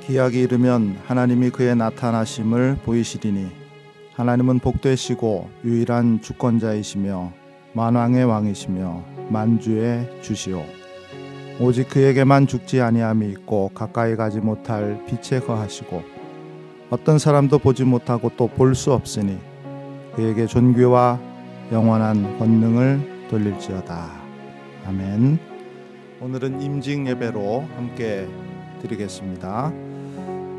기약이 이르면 하나님이 그의 나타나심을 보이시리니 하나님은 복되시고 유일한 주권자이시며 만왕의 왕이시며 만주의 주시오. 오직 그에게만 죽지 아니함이 있고 가까이 가지 못할 빛에 거하시고 어떤 사람도 보지 못하고 또 볼 수 없으니 그에게 존귀와 영원한 권능을 돌릴지어다. 아멘. 오늘은 임직 예배로 함께 드리겠습니다.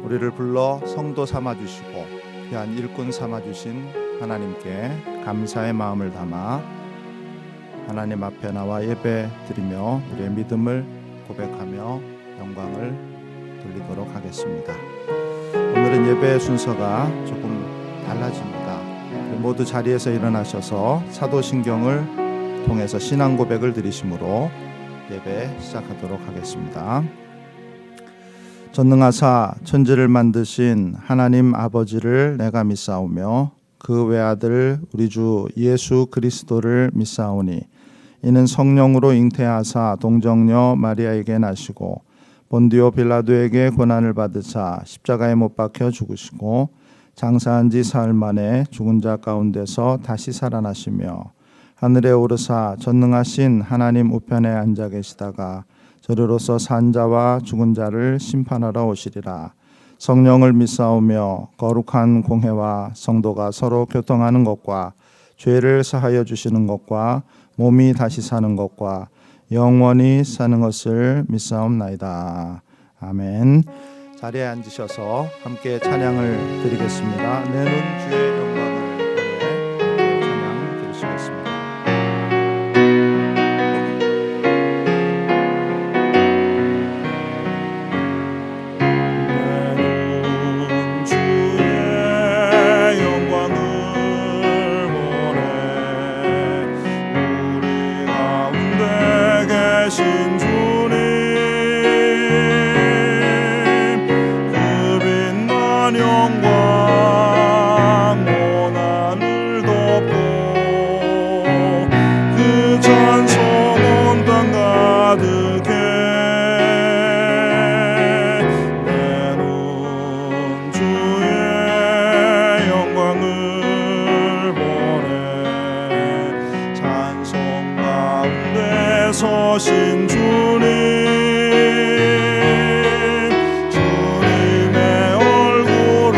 우리를 불러 성도 삼아주시고 귀한 일꾼 삼아주신 하나님께 감사의 마음을 담아 하나님 앞에 나와 예배 드리며 우리의 믿음을 고백하며 영광을 돌리도록 하겠습니다. 오늘은 예배 순서가 조금 달라집니다. 모두 자리에서 일어나셔서 사도신경을 통해서 신앙 고백을 드리심으로 예배 시작하도록 하겠습니다. 전능하사 천지를 만드신 하나님 아버지를 내가 믿사오며 그 외아들 우리 주 예수 그리스도를 믿사오니 이는 성령으로 잉태하사 동정녀 마리아에게 나시고 본디오 빌라도에게 고난을 받으사 십자가에 못 박혀 죽으시고 장사한 지 사흘 만에 죽은 자 가운데서 다시 살아나시며 하늘에 오르사 전능하신 하나님 우편에 앉아 계시다가 저리로서 산 자와 죽은 자를 심판하러 오시리라. 성령을 믿사오며 거룩한 공회와 성도가 서로 교통하는 것과 죄를 사하여 주시는 것과 몸이 다시 사는 것과 영원히 사는 것을 믿사옵나이다. 아멘. 자리에 앉으셔서 함께 찬양을 드리겠습니다. 내 눈 주의 영광을 보내 찬양 드리시겠습니다. 서신 주님, 주님의 얼굴은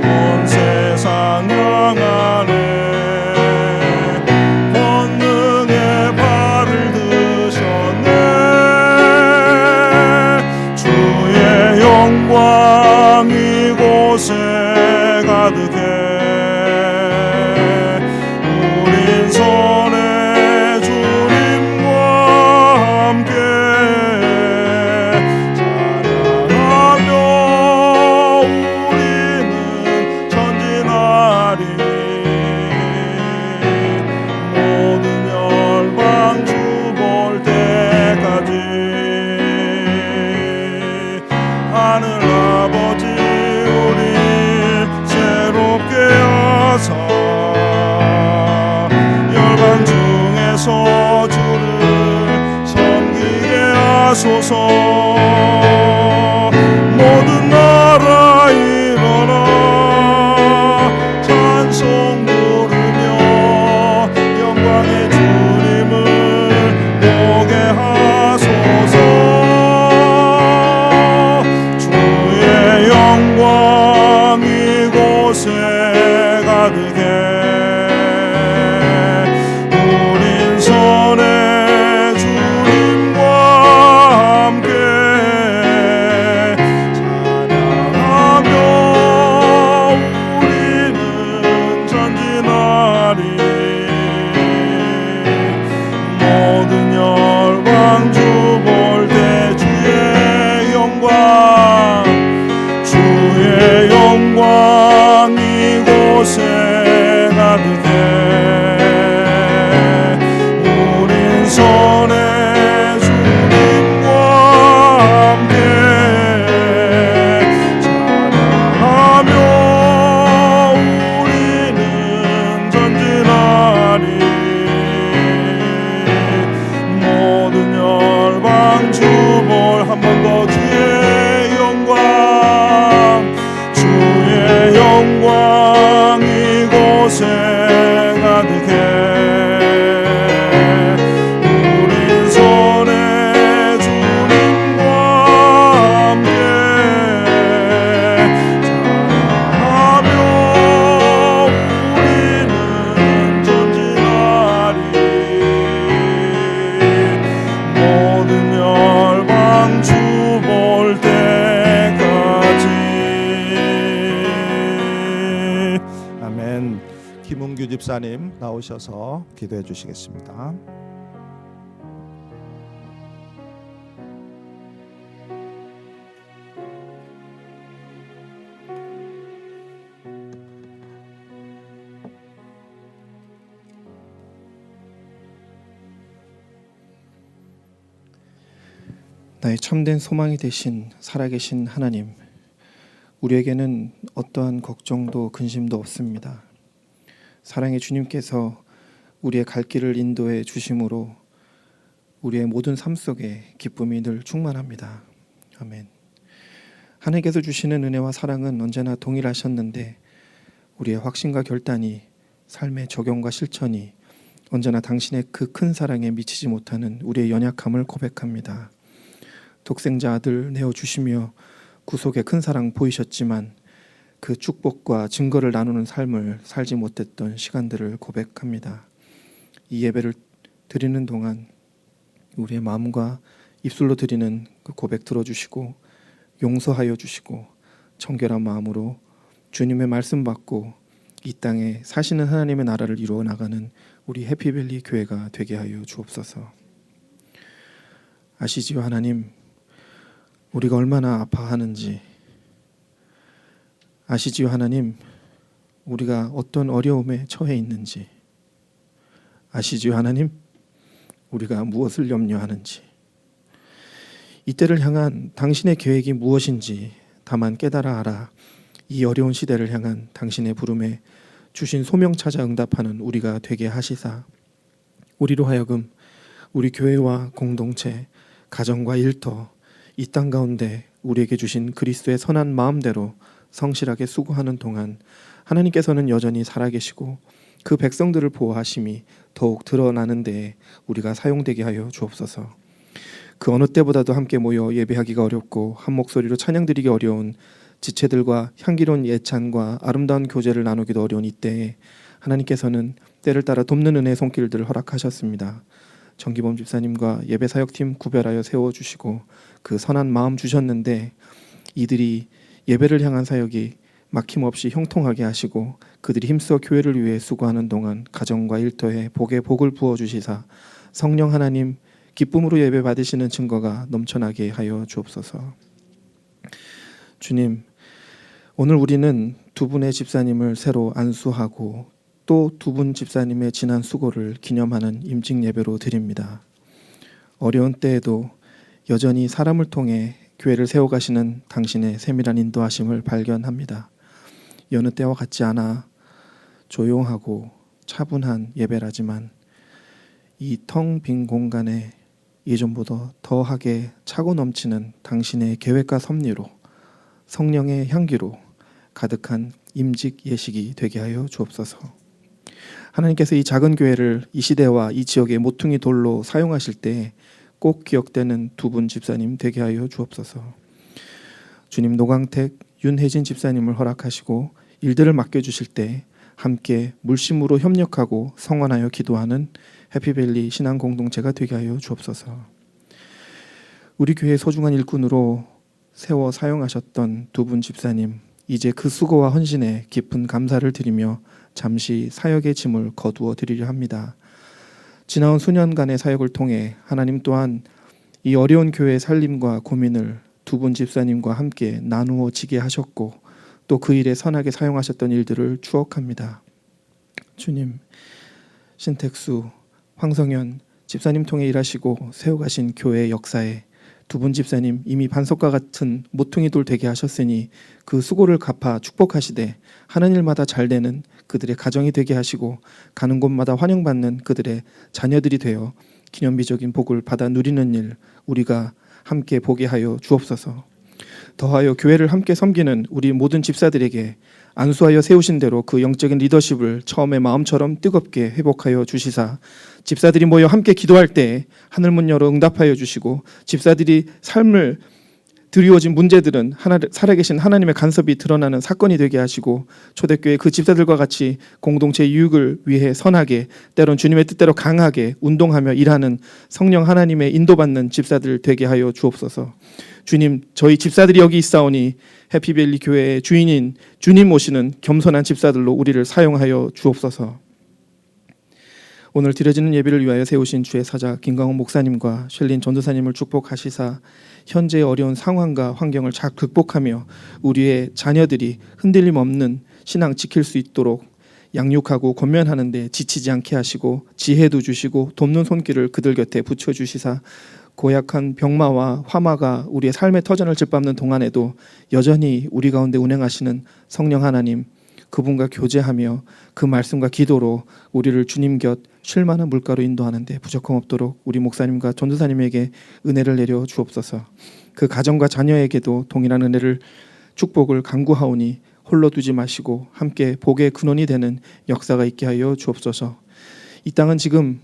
온 세상 향하네. 권능의 발을 드셨네. 주의 영광 이곳에 가득해. 우린 손에 주를 섬기게 하소서. 모든 나라 일어나 찬송 부르며 영광의 주님을 보게 하소서. 주의 영광 이곳에 가득해. 손에 주님과 함께 찬양하며 우리는 전진하리. 모든 열방 주 볼 때 주의 영광 이곳에 가득해. 손에 주님과 함께 찬양하며 우리는 전진하리. 모든 열방 주볼 한 번 더 주의 영광 집사님 나오셔서 기도해 주시겠습니다. 나의 참된 소망이 되신 살아계신 하나님, 우리에게는 어떠한 걱정도 근심도 없습니다. 사랑의 주님께서 우리의 갈 길을 인도해 주심으로 우리의 모든 삶 속에 기쁨이 늘 충만합니다. 아멘. 하나님께서 주시는 은혜와 사랑은 언제나 동일하셨는데 우리의 확신과 결단이, 삶의 적용과 실천이 언제나 당신의 그 큰 사랑에 미치지 못하는 우리의 연약함을 고백합니다. 독생자 아들 내어주시며 구속의 큰 사랑 보이셨지만 그 축복과 증거를 나누는 삶을 살지 못했던 시간들을 고백합니다. 이 예배를 드리는 동안 우리의 마음과 입술로 드리는 그 고백 들어주시고 용서하여 주시고 정결한 마음으로 주님의 말씀 받고 이 땅에 사시는 하나님의 나라를 이루어 나가는 우리 해피밸리 교회가 되게 하여 주옵소서. 아시지요 하나님, 우리가 얼마나 아파하는지 아시지요 하나님, 우리가 어떤 어려움에 처해 있는지 아시지요 하나님, 우리가 무엇을 염려하는지 이때를 향한 당신의 계획이 무엇인지 다만 깨달아 알아 이 어려운 시대를 향한 당신의 부름에 주신 소명 찾아 응답하는 우리가 되게 하시사 우리로 하여금 우리 교회와 공동체, 가정과 일터, 이 땅 가운데 우리에게 주신 그리스도의 선한 마음대로 성실하게 수고하는 동안 하나님께서는 여전히 살아계시고 그 백성들을 보호하심이 더욱 드러나는 데에 우리가 사용되게 하여 주옵소서. 그 어느 때보다도 함께 모여 예배하기가 어렵고 한 목소리로 찬양드리기 어려운 지체들과 향기로운 예찬과 아름다운 교제를 나누기도 어려운 이때에 하나님께서는 때를 따라 돕는 은혜의 손길들을 허락하셨습니다. 정기범 집사님과 예배사역팀 구별하여 세워주시고 그 선한 마음 주셨는데 이들이 예배를 향한 사역이 막힘없이 형통하게 하시고 그들이 힘써 교회를 위해 수고하는 동안 가정과 일터에 복의 복을 부어주시사 성령 하나님 기쁨으로 예배 받으시는 증거가 넘쳐나게 하여 주옵소서. 주님, 오늘 우리는 두 분의 집사님을 새로 안수하고 또 두 분 집사님의 지난 수고를 기념하는 임직 예배로 드립니다. 어려운 때에도 여전히 사람을 통해 교회를 세워가시는 당신의 세밀한 인도하심을 발견합니다. 여느 때와 같지 않아 조용하고 차분한 예배라지만 이 텅 빈 공간에 예전보다 더하게 차고 넘치는 당신의 계획과 섭리로 성령의 향기로 가득한 임직 예식이 되게 하여 주옵소서. 하나님께서 이 작은 교회를 이 시대와 이 지역의 모퉁이 돌로 사용하실 때 꼭 기억되는 두 분 집사님 되게 하여 주옵소서. 주님, 노광택, 윤혜진 집사님을 허락하시고 일들을 맡겨주실 때 함께 물심으로 협력하고 성원하여 기도하는 해피밸리 신앙공동체가 되게 하여 주옵소서. 우리 교회의 소중한 일꾼으로 세워 사용하셨던 두 분 집사님, 이제 그 수고와 헌신에 깊은 감사를 드리며 잠시 사역의 짐을 거두어 드리려 합니다. 지나온 수년간의 사역을 통해 하나님 또한 이 어려운 교회의 살림과 고민을 두 분 집사님과 함께 나누어지게 하셨고 또 그 일에 선하게 사용하셨던 일들을 추억합니다. 주님, 신택수, 황성현 집사님 통해 일하시고 세워가신 교회의 역사에 두 분 집사님 이미 반석과 같은 모퉁이 돌 되게 하셨으니 그 수고를 갚아 축복하시되 하는 일마다 잘 되는 그들의 가정이 되게 하시고 가는 곳마다 환영받는 그들의 자녀들이 되어 기념비적인 복을 받아 누리는 일 우리가 함께 보게 하여 주옵소서. 더하여 교회를 함께 섬기는 우리 모든 집사들에게 안수하여 세우신 대로 그 영적인 리더십을 처음의 마음처럼 뜨겁게 회복하여 주시사 집사들이 모여 함께 기도할 때 하늘문 열어 응답하여 주시고 집사들이 삶을 드리워진 문제들은 살아계신 하나님의 간섭이 드러나는 사건이 되게 하시고 초대교회 그 집사들과 같이 공동체 유익을 위해 선하게 때론 주님의 뜻대로 강하게 운동하며 일하는 성령 하나님의 인도받는 집사들 되게 하여 주옵소서. 주님, 저희 집사들이 여기 있사오니 해피밸리 교회의 주인인 주님 모시는 겸손한 집사들로 우리를 사용하여 주옵소서. 오늘 드려지는 예배를 위하여 세우신 주의 사자 김강원 목사님과 셸린 전도사님을 축복하시사 현재의 어려운 상황과 환경을 잘 극복하며 우리의 자녀들이 흔들림 없는 신앙 지킬 수 있도록 양육하고 권면하는 데 지치지 않게 하시고 지혜도 주시고 돕는 손길을 그들 곁에 붙여주시사 고약한 병마와 화마가 우리의 삶의 터전을 짓밟는 동안에도 여전히 우리 가운데 운행하시는 성령 하나님, 그분과 교제하며 그 말씀과 기도로 우리를 주님 곁 쉴만한 물가로 인도하는데 부족함 없도록 우리 목사님과 전도사님에게 은혜를 내려 주옵소서. 그 가정과 자녀에게도 동일한 은혜를 축복을 간구하오니 홀로 두지 마시고 함께 복의 근원이 되는 역사가 있게 하여 주옵소서. 이 땅은 지금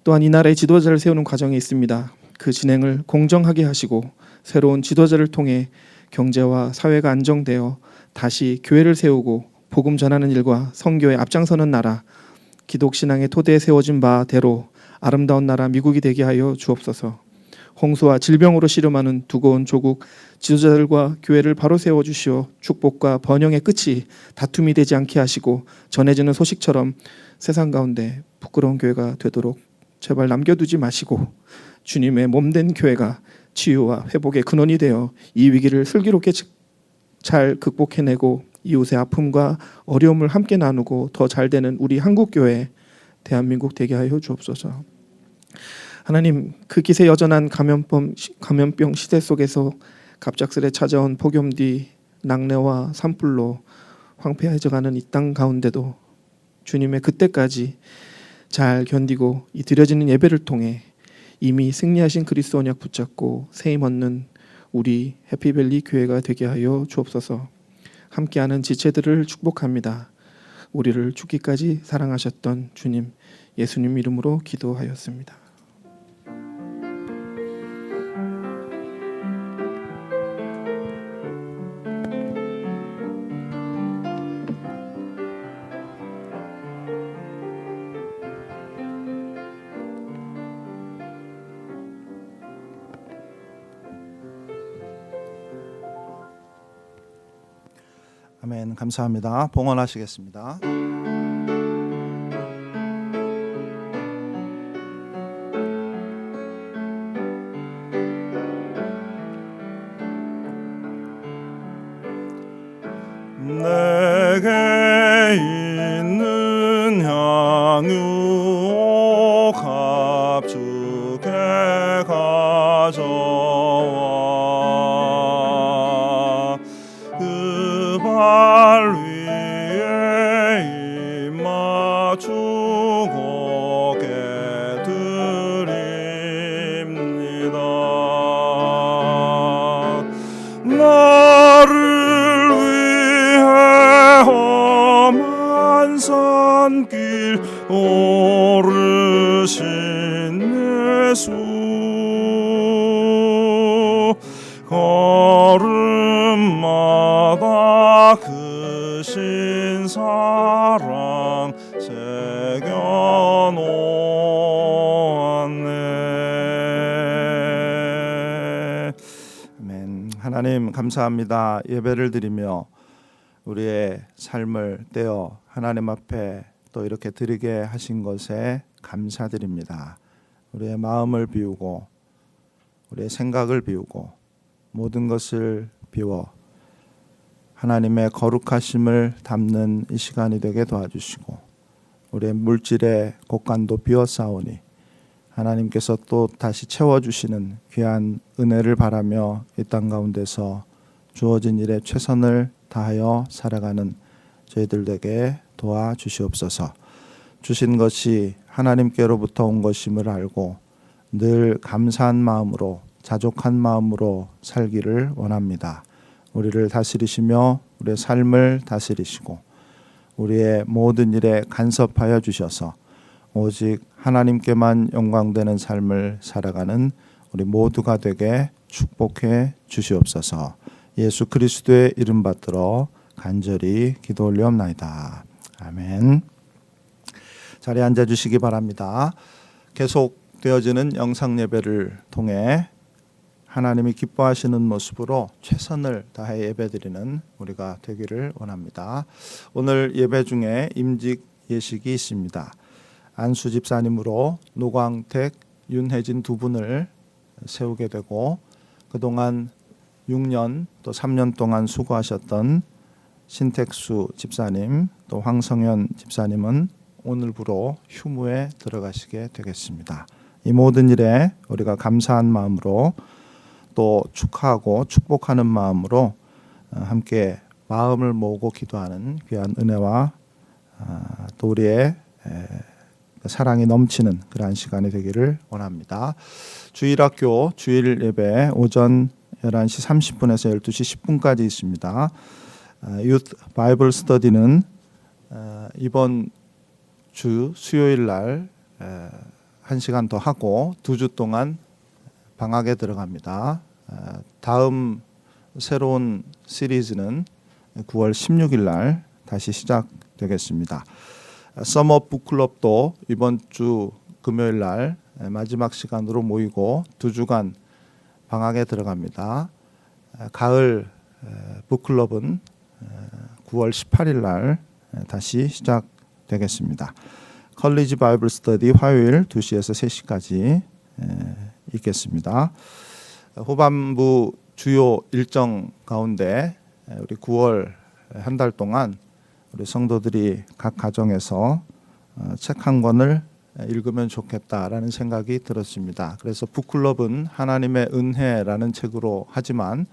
또한 이 나라의 지도자를 세우는 과정에 있습니다. 그 진행을 공정하게 하시고 새로운 지도자를 통해 경제와 사회가 안정되어 다시 교회를 세우고 복음 전하는 일과 선교에 앞장서는 나라, 기독신앙의 토대에 세워진 바대로 아름다운 나라 미국이 되게 하여 주옵소서. 홍수와 질병으로 씨름하는 두고온 조국 지도자들과 교회를 바로 세워주시어 축복과 번영의 끝이 다툼이 되지 않게 하시고 전해지는 소식처럼 세상 가운데 부끄러운 교회가 되도록 제발 남겨두지 마시고 주님의 몸된 교회가 치유와 회복의 근원이 되어 이 위기를 슬기롭게 잘 극복해내고 이웃의 아픔과 어려움을 함께 나누고 더 잘되는 우리 한국교회 대한민국 되게 하여 주옵소서. 하나님, 그 기세 여전한 감염병 시대 속에서 갑작스레 찾아온 폭염 뒤 낙뢰와 산불로 황폐해져가는 이 땅 가운데도 주님의 그때까지 잘 견디고 이 드려지는 예배를 통해 이미 승리하신 그리스도 언약 붙잡고 새 힘 얻는 우리 해피밸리 교회가 되게 하여 주옵소서. 함께하는 지체들을 축복합니다. 우리를 죽기까지 사랑하셨던 주님 예수님 이름으로 기도하였습니다. 아멘. 감사합니다. 봉헌하시겠습니다. 내게 있는 향유 값주게 가져와 그 발 위에 입 맞추고 깨드립니다. 나를 험한 산길 오르신 예수 걸음마다 크신 사랑 새겨놓았네. 아멘. 하나님 감사합니다. 예배를 드리며 우리의 삶을 떼어 하나님 앞에 또 이렇게 드리게 하신 것에 감사드립니다. 우리의 마음을 비우고 우리의 생각을 비우고 모든 것을 비워 하나님의 거룩하심을 담는 이 시간이 되게 도와주시고 우리의 물질의 곳간도 비워싸우니 하나님께서 또 다시 채워주시는 귀한 은혜를 바라며 이 땅 가운데서 주어진 일에 최선을 다하여 살아가는 저희들에게 도와주시옵소서. 주신 것이 하나님께로부터 온 것임을 알고 늘 감사한 마음으로 자족한 마음으로 살기를 원합니다. 우리를 다스리시며 우리의 삶을 다스리시고 우리의 모든 일에 간섭하여 주셔서 오직 하나님께만 영광되는 삶을 살아가는 우리 모두가 되게 축복해 주시옵소서. 예수 그리스도의 이름 받들어 간절히 기도 올리옵나이다. 아멘. 자리에 앉아 주시기 바랍니다. 계속 되어지는 영상 예배를 통해 하나님이 기뻐하시는 모습으로 최선을 다해 예배드리는 우리가 되기를 원합니다. 오늘 예배 중에 임직 예식이 있습니다. 안수 집사님으로 노광택, 윤혜진 두 분을 세우게 되고 그동안 6년 또 3년 동안 수고하셨던 신택수 집사님 또 황성현 집사님은 오늘부로 휴무에 들어가시게 되겠습니다. 이 모든 일에 우리가 감사한 마음으로 또 축하하고 축복하는 마음으로 함께 마음을 모으고 기도하는 귀한 은혜와 또 우리의 사랑이 넘치는 그러한 시간이 되기를 원합니다. 주일학교 주일 예배 오전 11시 30분에서 12시 10분까지 있습니다. 유th 바이블 스터디는 이번 주 수요일 날 1시간 더 하고 2주 동안 방학에 들어갑니다. 다음 새로운 시리즈는 9월 16일 날 다시 시작되겠습니다. 서머 북클럽도 이번 주 금요일 날 마지막 시간으로 모이고 2주간 방학에 들어갑니다. 가을 북클럽은 9월 18일 날 다시 시작되겠습니다. 컬리지 바이블 스터디 화요일 2시에서 3시까지 있겠습니다. 후반부 주요 일정 가운데 우리 9월 한 달 동안 우리 성도들이 각 가정에서 책 한 권을 읽으면 좋겠다라는 생각이 들었습니다. 그래서 북클럽은 하나님의 은혜라는 책으로 하지만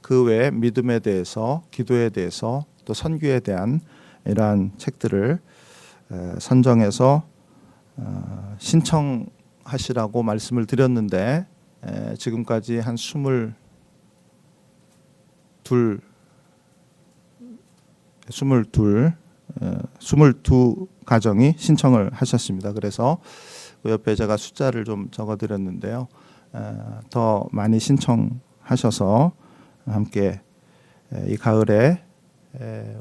그 외에 믿음에 대해서, 기도에 대해서, 또 선교에 대한 이러한 책들을 선정해서 신청하시라고 말씀을 드렸는데 지금까지 한 22 가정이 신청을 하셨습니다. 그래서 그 옆에 제가 숫자를 좀 적어드렸는데요. 더 많이 신청하셔서 함께 이 가을에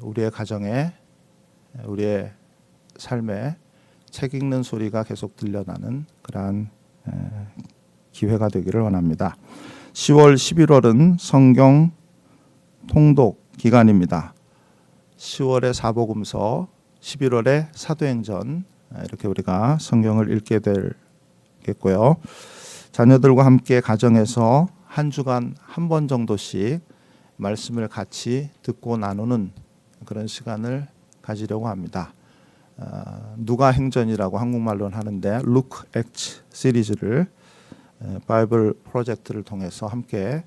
우리의 가정에 우리의 삶에 책 읽는 소리가 계속 들려나는 그러한 기회가 되기를 원합니다. 10월, 11월은 성경 통독 기간입니다. 10월에 사복음서, 11월에 사도행전 이렇게 우리가 성경을 읽게 되겠고요. 자녀들과 함께 가정에서 한 주간 한 번 정도씩 말씀을 같이 듣고 나누는 그런 시간을 가지려고 합니다. 누가 행전이라고 한국말로는 하는데 Luke Acts 시리즈를 바이블 프로젝트를 통해서 함께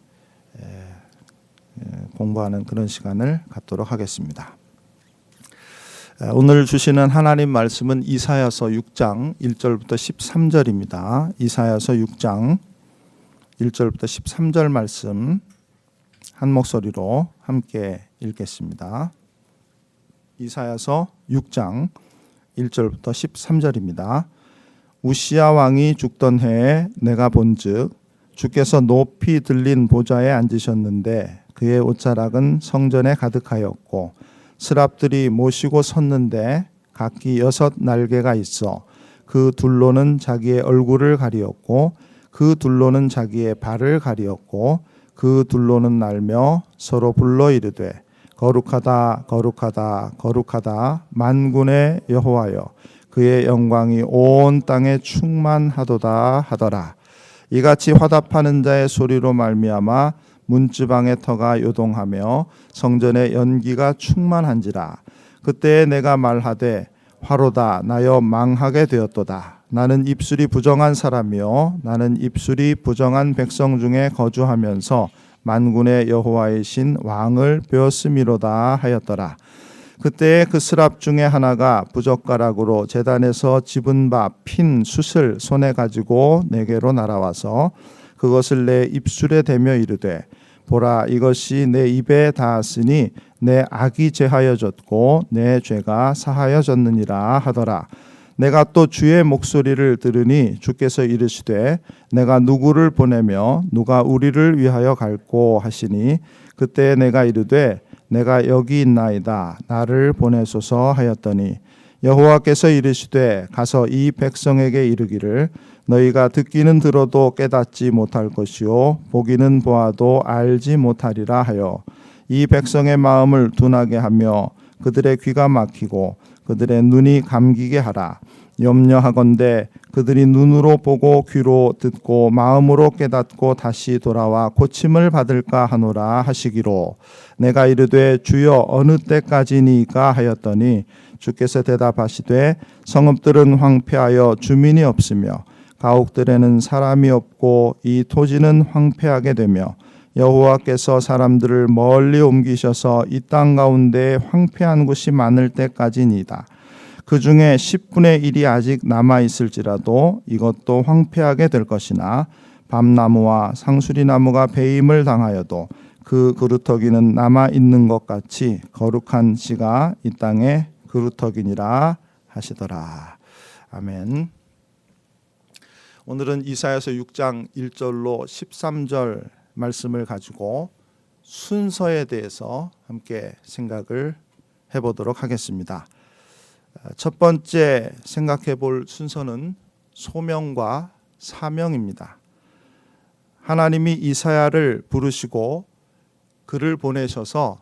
공부하는 그런 시간을 갖도록 하겠습니다. 오늘 주시는 하나님 말씀은 이사야서 6장 1절부터 13절입니다. 이사야서 6장 1절부터 13절 말씀 한 목소리로 함께 읽겠습니다. 이사야서 6장 1절부터 13절입니다. 우시야 왕이 죽던 해에 내가 본즉 주께서 높이 들린 보좌에 앉으셨는데 그의 옷자락은 성전에 가득하였고 스랍들이 모시고 섰는데 각기 6 날개가 있어 그 둘로는 자기의 얼굴을 가리었고 그 둘로는 자기의 발을 가리었고 그 둘로는 날며 서로 불러 이르되 거룩하다 거룩하다 거룩하다 만군의 여호와여 그의 영광이 온 땅에 충만하도다 하더라. 이같이 화답하는 자의 소리로 말미암아 문지방의 터가 요동하며 성전의 연기가 충만한지라. 그때 내가 말하되 화로다 나여 망하게 되었도다. 나는 입술이 부정한 사람이요 나는 입술이 부정한 백성 중에 거주하면서 만군의 여호와이신 왕을 배웠음이로다 하였더라. 그때 그 스랍 중에 하나가 부젓가락으로 제단에서 집은 바 핀 숯을 손에 가지고 내게로 날아와서 그것을 내 입술에 대며 이르되 보라 이것이 내 입에 닿았으니 내 악이 제하여졌고 내 죄가 사하여졌느니라 하더라. 내가 또 주의 목소리를 들으니 주께서 이르시되 내가 누구를 보내며 누가 우리를 위하여 갈꼬 하시니 그때 내가 이르되 내가 여기 있나이다 나를 보내소서 하였더니 여호와께서 이르시되 가서 이 백성에게 이르기를 너희가 듣기는 들어도 깨닫지 못할 것이요 보기는 보아도 알지 못하리라 하여 이 백성의 마음을 둔하게 하며 그들의 귀가 막히고 그들의 눈이 감기게 하라. 염려하건대 그들이 눈으로 보고 귀로 듣고 마음으로 깨닫고 다시 돌아와 고침을 받을까 하노라 하시기로 내가 이르되 주여 어느 때까지니까 하였더니 주께서 대답하시되 성읍들은 황폐하여 주민이 없으며 가옥들에는 사람이 없고 이 토지는 황폐하게 되며 여호와께서 사람들을 멀리 옮기셔서 이 땅 가운데 황폐한 곳이 많을 때까지니이다. 그 중에 10분의 1이 아직 남아 있을지라도 이것도 황폐하게 될 것이나 밤나무와 상수리나무가 배임을 당하여도 그 그루터기는 남아 있는 것 같이 거룩한 씨가 이 땅에 그루터기니라 하시더라. 아멘. 오늘은 이사야서 6장 1절로 13절 말씀을 가지고 순서에 대해서 함께 생각을 해보도록 하겠습니다. 첫 번째 생각해 볼 순서는 소명과 사명입니다. 하나님이 이사야를 부르시고 그를 보내셔서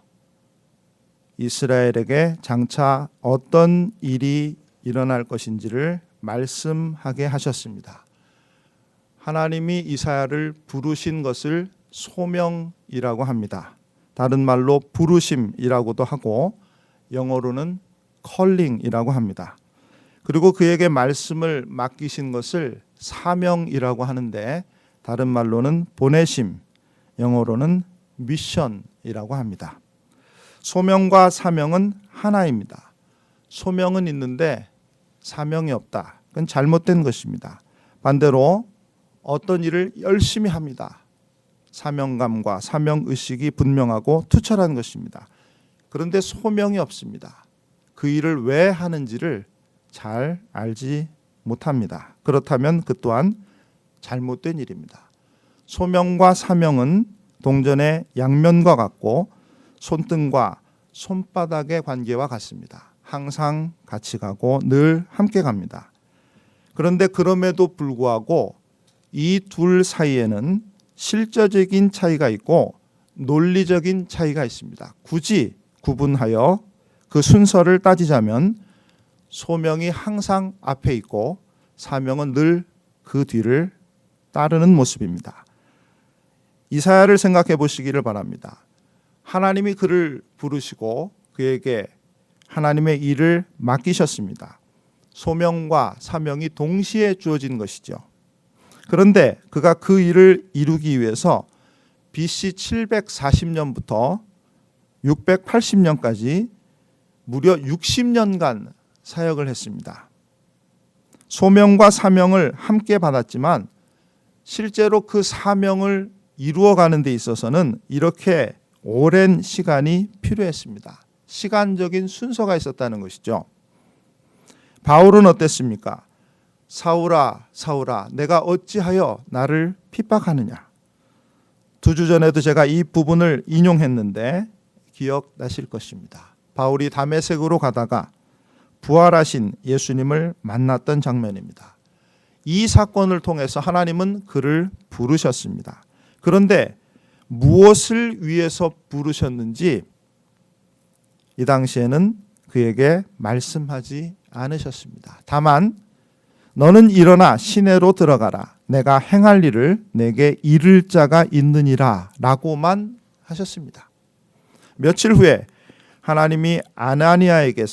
이스라엘에게 장차 어떤 일이 일어날 것인지를 말씀하게 하셨습니다. 하나님이 이사야를 부르신 것을 소명이라고 합니다. 다른 말로 부르심이라고도 하고 영어로는 컬링이라고 합니다. 그리고 그에게 말씀을 맡기신 것을 사명이라고 하는데 다른 말로는 보내심, 영어로는 미션이라고 합니다. 소명과 사명은 하나입니다. 소명은 있는데 사명이 없다. 그건 잘못된 것입니다. 반대로 어떤 일을 열심히 합니다. 사명감과 사명의식이 분명하고 투철한 것입니다. 그런데 소명이 없습니다. 그 일을 왜 하는지를 잘 알지 못합니다. 그렇다면 그 또한 잘못된 일입니다. 소명과 사명은 동전의 양면과 같고 손등과 손바닥의 관계와 같습니다. 항상 같이 가고 늘 함께 갑니다. 그런데 그럼에도 불구하고 이 둘 사이에는 실제적인 차이가 있고 논리적인 차이가 있습니다. 굳이 구분하여 그 순서를 따지자면 소명이 항상 앞에 있고 사명은 늘 그 뒤를 따르는 모습입니다. 이사야를 생각해 보시기를 바랍니다. 하나님이 그를 부르시고 그에게 하나님의 일을 맡기셨습니다. 소명과 사명이 동시에 주어진 것이죠. 그런데 그가 그 일을 이루기 위해서 BC 740년부터 680년까지 무려 60년간 사역을 했습니다. 소명과 사명을 함께 받았지만 실제로 그 사명을 이루어가는 데 있어서는 이렇게 오랜 시간이 필요했습니다. 시간적인 순서가 있었다는 것이죠. 바울은 어땠습니까? 사울아 사울아 내가 어찌하여 나를 핍박하느냐. 2주 전에도 제가 이 부분을 인용했는데 기억나실 것입니다. 바울이 다메섹으로 가다가 부활하신 예수님을 만났던 장면입니다. 이 사건을 통해서 하나님은 그를 부르셨습니다. 그런데 무엇을 위해서 부르셨는지 이 당시에는 그에게 말씀하지 않으셨습니다. 다만 너는 일어나 시내로 들어가라. 내가 행할 일을 내게 이를 자가 있느니라 라고만 하셨습니다. 며칠 후에 하나님이 아나니아에게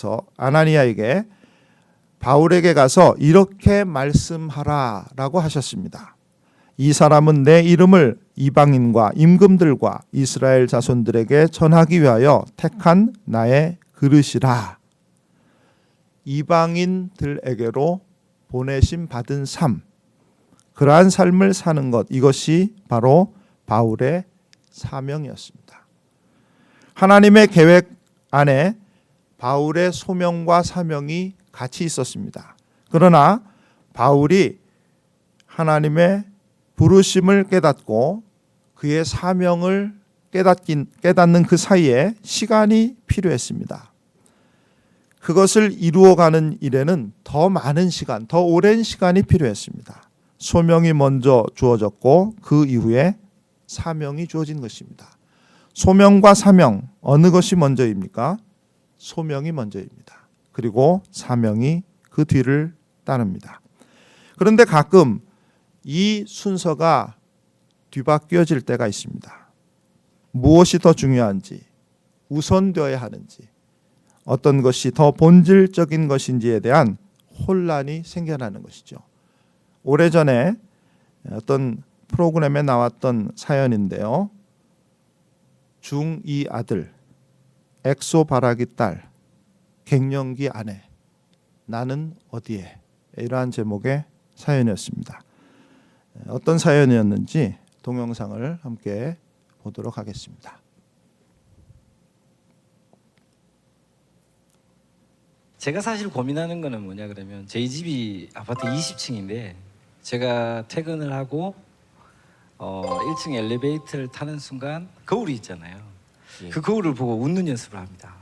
바울에게 가서 이렇게 말씀하라 라고 하셨습니다. 이 사람은 내 이름을 이방인과 임금들과 이스라엘 자손들에게 전하기 위하여 택한 나의 그릇이라. 이방인들에게로 보내심 받은 삶, 그러한 삶을 사는 것, 이것이 바로 바울의 사명이었습니다. 하나님의 계획 안에 바울의 소명과 사명이 같이 있었습니다. 그러나 바울이 하나님의 부르심을 깨닫고 그의 사명을 깨닫는 그 사이에 시간이 필요했습니다. 그것을 이루어가는 일에는 더 많은 시간, 더 오랜 시간이 필요했습니다. 소명이 먼저 주어졌고 그 이후에 사명이 주어진 것입니다. 소명과 사명, 어느 것이 먼저입니까? 소명이 먼저입니다. 그리고 사명이 그 뒤를 따릅니다. 그런데 가끔 이 순서가 뒤바뀌어질 때가 있습니다. 무엇이 더 중요한지, 우선되어야 하는지, 어떤 것이 더 본질적인 것인지에 대한 혼란이 생겨나는 것이죠. 오래전에 어떤 프로그램에 나왔던 사연인데요. 중2 아들, 엑소 바라기 딸, 갱년기 아내, 나는 어디에? 이러한 제목의 사연이었습니다. 어떤 사연이었는지 동영상을 함께 보도록 하겠습니다. 제가 사실 고민하는 거는 뭐냐 그러면 저희 집이 아파트 20층인데 제가 퇴근을 하고 1층 엘리베이터를 타는 순간 거울이 있잖아요. 그 거울을 보고 웃는 연습을 합니다.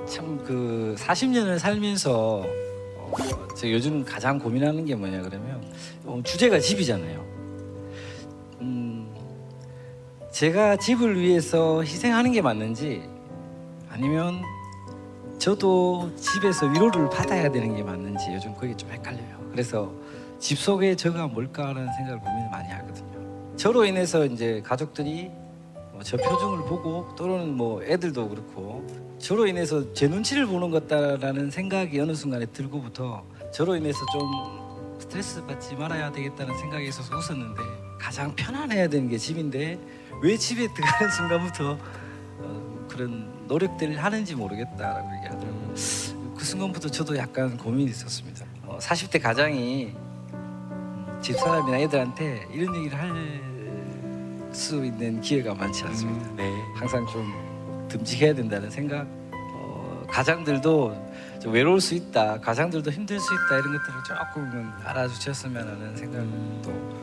참 그 40년을 살면서 제가 요즘 가장 고민하는 게 뭐냐 그러면 주제가 집이잖아요. 제가 집을 위해서 희생하는 게 맞는지 아니면 저도 집에서 위로를 받아야 되는 게 맞는지 요즘 그게 좀 헷갈려요. 그래서 집 속의 저가 뭘까라는 생각을 고민을 많이 하거든요. 저로 인해서 이제 가족들이 저 표정을 보고 또는 뭐 애들도 그렇고 저로 인해서 제 눈치를 보는 것 같다라는 생각이 어느 순간에 들고부터 저로 인해서 좀 스트레스 받지 말아야 되겠다는 생각이 있어서 웃었는데 가장 편안해야 되는 게 집인데 왜 집에 들어가는 순간부터 그런 노력들을 하는지 모르겠다라고 얘기하더라고요. 그 순간부터 저도 약간 고민이 있었습니다. 40대 가장이 집사람이나 애들한테 이런 얘기를 할 수 있는 기회가 많지 않습니다. 항상 좀 듬직해야 된다는 생각, 가장들도 좀 외로울 수 있다, 가장들도 힘들 수 있다 이런 것들을 조금은 알아주셨으면 하는 생각도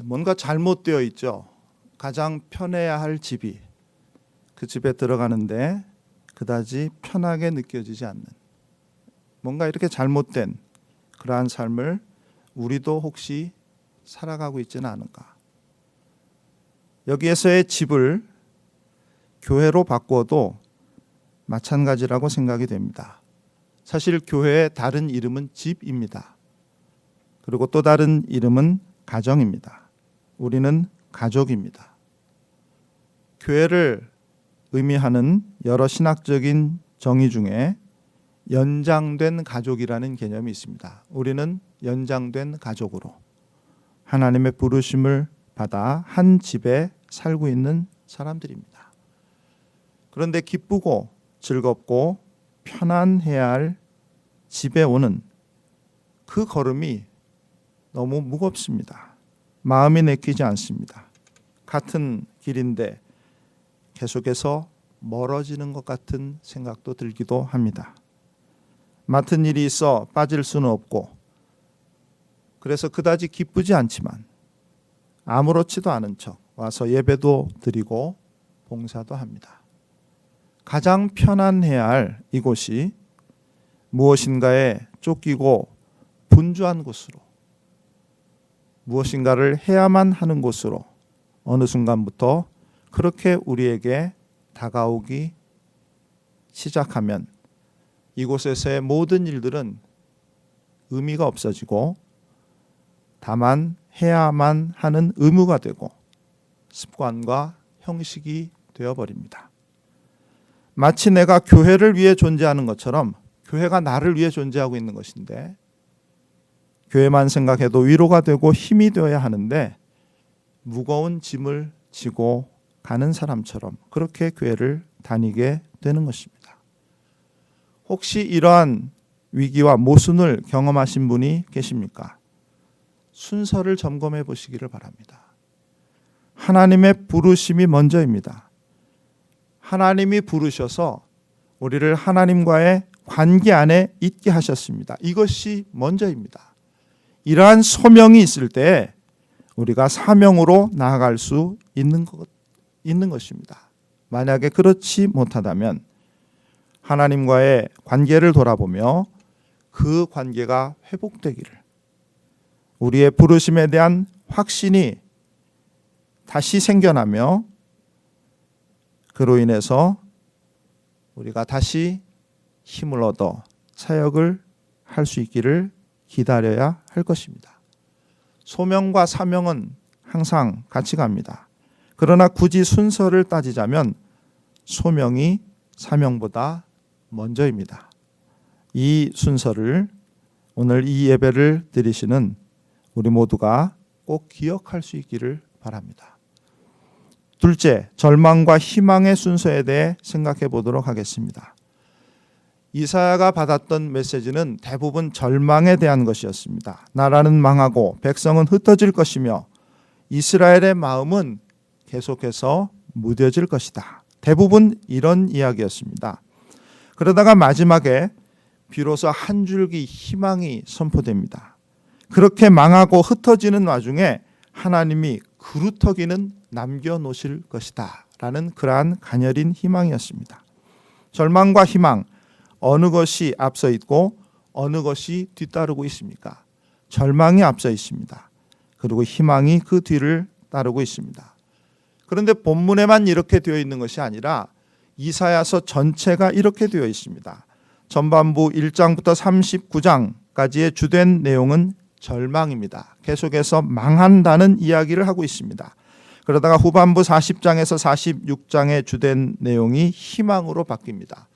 뭔가 잘못되어 있죠. 가장 편해야 할 집이 그 집에 들어가는데 그다지 편하게 느껴지지 않는 뭔가 이렇게 잘못된 그러한 삶을 우리도 혹시 살아가고 있지는 않은가. 여기에서의 집을 교회로 바꿔도 마찬가지라고 생각이 됩니다. 사실 교회의 다른 이름은 집입니다. 그리고 또 다른 이름은 가정입니다. 우리는 가족입니다. 교회를 의미하는 여러 신학적인 정의 중에 연장된 가족이라는 개념이 있습니다. 우리는 연장된 가족으로 하나님의 부르심을 받아 한 집에 살고 있는 사람들입니다. 그런데 기쁘고 즐겁고 편안해야 할 집에 오는 그 걸음이 너무 무겁습니다. 마음이 내키지 않습니다. 같은 길인데 계속해서 멀어지는 것 같은 생각도 들기도 합니다. 맡은 일이 있어 빠질 수는 없고 그래서 그다지 기쁘지 않지만 아무렇지도 않은 척 와서 예배도 드리고 봉사도 합니다. 가장 편안해야 할 이곳이 무엇인가에 쫓기고 분주한 곳으로 무엇인가를 해야만 하는 곳으로 어느 순간부터 그렇게 우리에게 다가오기 시작하면 이곳에서의 모든 일들은 의미가 없어지고 다만 해야만 하는 의무가 되고 습관과 형식이 되어버립니다. 마치 내가 교회를 위해 존재하는 것처럼 교회가 나를 위해 존재하고 있는 것인데 교회만 생각해도 위로가 되고 힘이 되어야 하는데 무거운 짐을 지고 가는 사람처럼 그렇게 교회를 다니게 되는 것입니다. 혹시 이러한 위기와 모순을 경험하신 분이 계십니까? 순서를 점검해 보시기를 바랍니다. 하나님의 부르심이 먼저입니다. 하나님이 부르셔서 우리를 하나님과의 관계 안에 있게 하셨습니다. 이것이 먼저입니다. 이러한 소명이 있을 때 우리가 사명으로 나아갈 수 있는 것입니다. 만약에 그렇지 못하다면 하나님과의 관계를 돌아보며 그 관계가 회복되기를 우리의 부르심에 대한 확신이 다시 생겨나며 그로 인해서 우리가 다시 힘을 얻어 사역을 할 수 있기를 기다려야 할 것입니다. 소명과 사명은 항상 같이 갑니다. 그러나 굳이 순서를 따지자면 소명이 사명보다 먼저입니다. 이 순서를 오늘 이 예배를 드리시는 우리 모두가 꼭 기억할 수 있기를 바랍니다. 둘째, 절망과 희망의 순서에 대해 생각해 보도록 하겠습니다. 이사야가 받았던 메시지는 대부분 절망에 대한 것이었습니다. 나라는 망하고 백성은 흩어질 것이며 이스라엘의 마음은 계속해서 무뎌질 것이다. 대부분 이런 이야기였습니다. 그러다가 마지막에 비로소 한 줄기 희망이 선포됩니다. 그렇게 망하고 흩어지는 와중에 하나님이 그루터기는 남겨놓으실 것이다 라는 그러한 가녀린 희망이었습니다. 절망과 희망, 어느 것이 앞서 있고 어느 것이 뒤따르고 있습니까? 절망이 앞서 있습니다. 그리고 희망이 그 뒤를 따르고 있습니다. 그런데 본문에만 이렇게 되어 있는 것이 아니라 이사야서 전체가 이렇게 되어 있습니다. 전반부 1장부터 39장까지의 주된 내용은 절망입니다. 계속해서 망한다는 이야기를 하고 있습니다. 그러다가 후반부 40장에서 46장의 주된 내용이 희망으로 바뀝니다.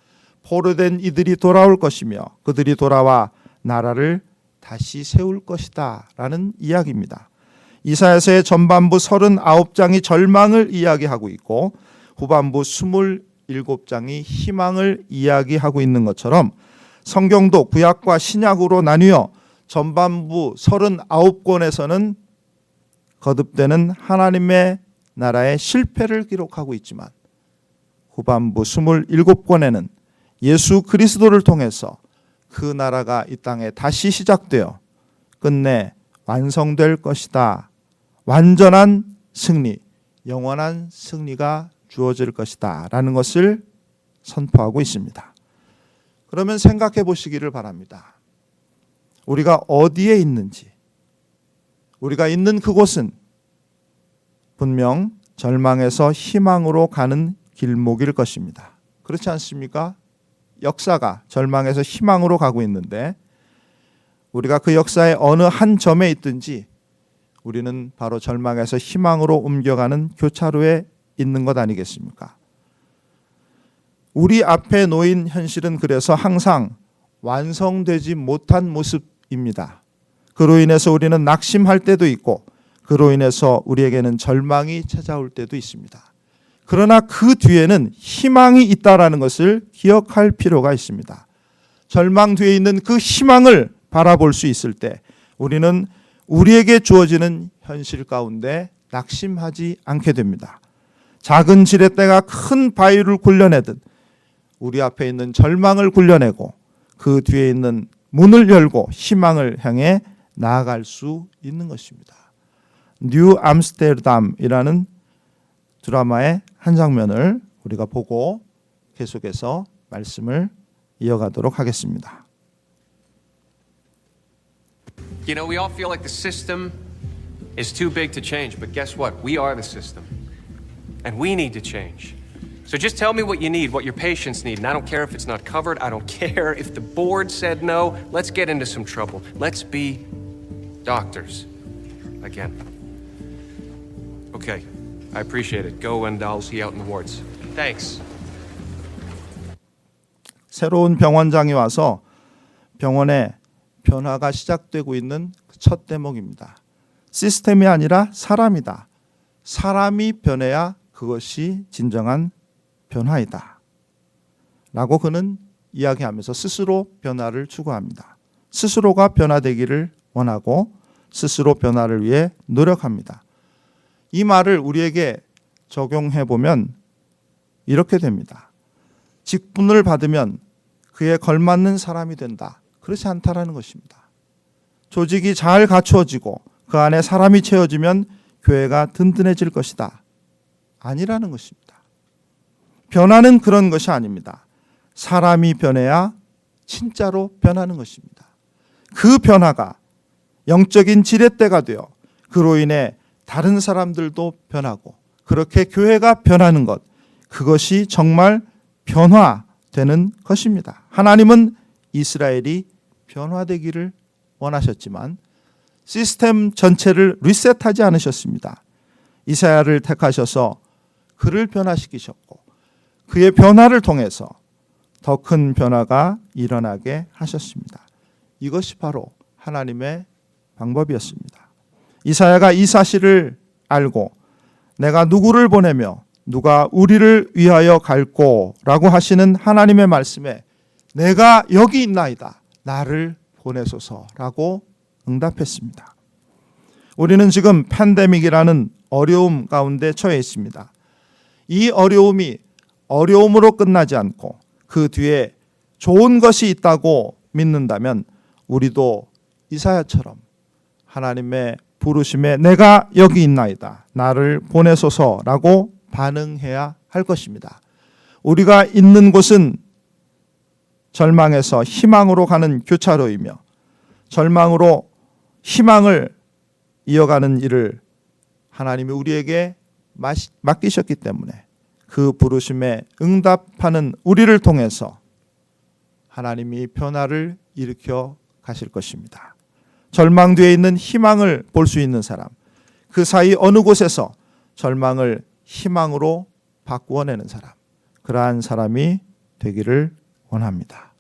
포로된 이들이 돌아올 것이며 그들이 돌아와 나라를 다시 세울 것이다 라는 이야기입니다. 이사야서의 전반부 39장이 절망을 이야기하고 있고 후반부 27장이 희망을 이야기하고 있는 것처럼 성경도 구약과 신약으로 나뉘어 전반부 39권에서는 거듭되는 하나님의 나라의 실패를 기록하고 있지만 후반부 27권에는 예수 그리스도를 통해서 그 나라가 이 땅에 다시 시작되어 끝내 완성될 것이다. 완전한 승리, 영원한 승리가 주어질 것이다 라는 것을 선포하고 있습니다. 그러면 생각해 보시기를 바랍니다. 우리가 어디에 있는지, 우리가 있는 그곳은 분명 절망에서 희망으로 가는 길목일 것입니다. 그렇지 않습니까? 역사가 절망에서 희망으로 가고 있는데 우리가 그 역사의 어느 한 점에 있든지 우리는 바로 절망에서 희망으로 옮겨가는 교차로에 있는 것 아니겠습니까? 우리 앞에 놓인 현실은 그래서 항상 완성되지 못한 모습입니다. 그로 인해서 우리는 낙심할 때도 있고 그로 인해서 우리에게는 절망이 찾아올 때도 있습니다. 그러나 그 뒤에는 희망이 있다라는 것을 기억할 필요가 있습니다. 절망 뒤에 있는 그 희망을 바라볼 수 있을 때 우리는 우리에게 주어지는 현실 가운데 낙심하지 않게 됩니다. 작은 지렛대가 큰 바위를 굴려내듯 우리 앞에 있는 절망을 굴려내고 그 뒤에 있는 문을 열고 희망을 향해 나아갈 수 있는 것입니다. 뉴 암스테르담이라는 드라마의 한 장면을 우리가 보고 계속해서 말씀을 이어가도록 하겠습니다. You know, we all feel like the system is too big to change, but guess what? We are the system, and we need to change. So just tell me what you need, what your patients need, and I don't care if it's not covered. I don't care if the board said no. Let's get into some trouble. Let's be doctors again. Okay, I appreciate it. Go and I'll see you out in the wards. Thanks. 새로운 병원장이 와서 병원에 변화가 시작되고 있는 첫 대목입니다. 시스템이 아니라 사람이다. 사람이 변해야 그것이 진정한 변화이다. 라고 그는 이야기하면서 스스로 변화를 추구합니다. 스스로가 변화되기를 원하고 스스로 변화를 위해 노력합니다. 이 말을 우리에게 적용해 보면 이렇게 됩니다. 직분을 받으면 그에 걸맞는 사람이 된다. 그렇지 않다라는 것입니다. 조직이 잘 갖추어지고 그 안에 사람이 채워지면 교회가 든든해질 것이다. 아니라는 것입니다. 변화는 그런 것이 아닙니다. 사람이 변해야 진짜로 변하는 것입니다. 그 변화가 영적인 지렛대가 되어 그로 인해 다른 사람들도 변하고 그렇게 교회가 변하는 것, 그것이 정말 변화되는 것입니다. 하나님은 이스라엘이 변화되기를 원하셨지만 시스템 전체를 리셋하지 않으셨습니다. 이사야를 택하셔서 그를 변화시키셨고 그의 변화를 통해서 더 큰 변화가 일어나게 하셨습니다. 이것이 바로 하나님의 방법이었습니다. 이사야가 이 사실을 알고 내가 누구를 보내며 누가 우리를 위하여 갈꼬라고 하시는 하나님의 말씀에 내가 여기 있나이다, 나를 보내소서라고 응답했습니다. 우리는 지금 팬데믹이라는 어려움 가운데 처해 있습니다. 이 어려움이 어려움으로 끝나지 않고 그 뒤에 좋은 것이 있다고 믿는다면 우리도 이사야처럼 하나님의 부르심에 내가 여기 있나이다, 나를 보내소서라고 반응해야 할 것입니다. 우리가 있는 곳은 절망에서 희망으로 가는 교차로이며 절망으로 희망을 이어가는 일을 하나님이 우리에게 맡기셨기 때문에 그 부르심에 응답하는 우리를 통해서 하나님이 변화를 일으켜 가실 것입니다. 절망 뒤에 있는 희망을 볼 수 있는 사람, 그 사이 어느 곳에서 절망을 희망으로 바꾸어내는 사람, 그러한 사람이 되기를 원합니다.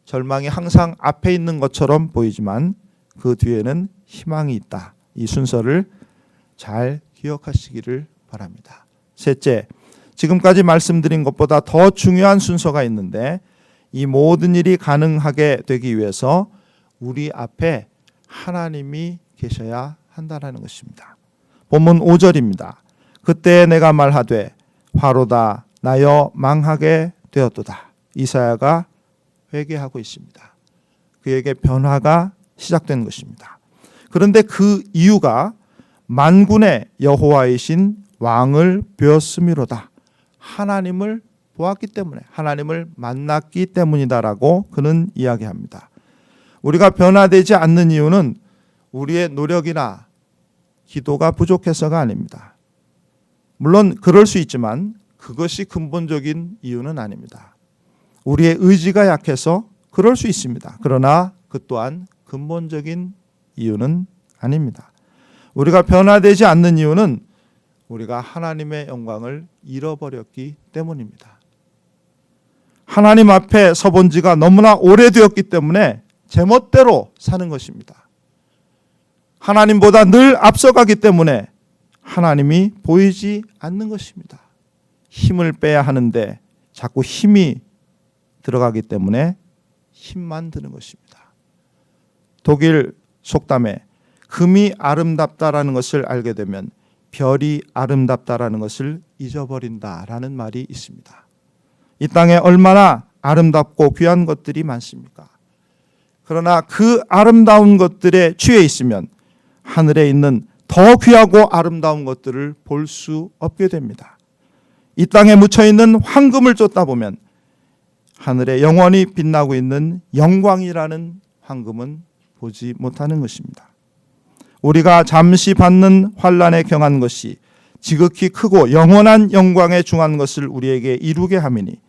절망이 항상 앞에 있는 것처럼 보이지만 그 뒤에는 희망이 있다. 이 순서를 잘 기억하시기를 바랍니다. 셋째, 지금까지 말씀드린 것보다 더 중요한 순서가 있는데 이 모든 일이 가능하게 되기 위해서 우리 앞에 하나님이 계셔야 한다는 것입니다. 본문 5절입니다. 그때 내가 말하되 화로다 나여 망하게 되었도다. 이사야가 회개하고 있습니다. 그에게 변화가 시작된 것입니다. 그런데 그 이유가 만군의 여호와이신 왕을 배웠음이로다. 하나님을 보았기 때문에, 하나님을 만났기 때문이다라고 그는 이야기합니다. 우리가 변화되지 않는 이유는 우리의 노력이나 기도가 부족해서가 아닙니다. 물론 그럴 수 있지만 그것이 근본적인 이유는 아닙니다. 우리의 의지가 약해서 그럴 수 있습니다. 그러나 그 또한 근본적인 이유는 아닙니다. 우리가 변화되지 않는 이유는 우리가 하나님의 영광을 잃어버렸기 때문입니다. 하나님 앞에 서본 지가 너무나 오래되었기 때문에 제멋대로 사는 것입니다. 하나님보다 늘 앞서가기 때문에 하나님이 보이지 않는 것입니다. 힘을 빼야 하는데 자꾸 힘이 들어가기 때문에 힘만 드는 것입니다. 독일 속담에 금이 아름답다라는 것을 알게 되면 별이 아름답다라는 것을 잊어버린다라는 말이 있습니다. 이 땅에 얼마나 아름답고 귀한 것들이 많습니까? 그러나 그 아름다운 것들에 취해 있으면 하늘에 있는 더 귀하고 아름다운 것들을 볼 수 없게 됩니다. 이 땅에 묻혀있는 황금을 쫓다 보면 하늘에 영원히 빛나고 있는 영광이라는 황금은 보지 못하는 것입니다. 우리가 잠시 받는 환난에 경한 것이 지극히 크고 영원한 영광에 중한 것을 우리에게 이루게 함이니,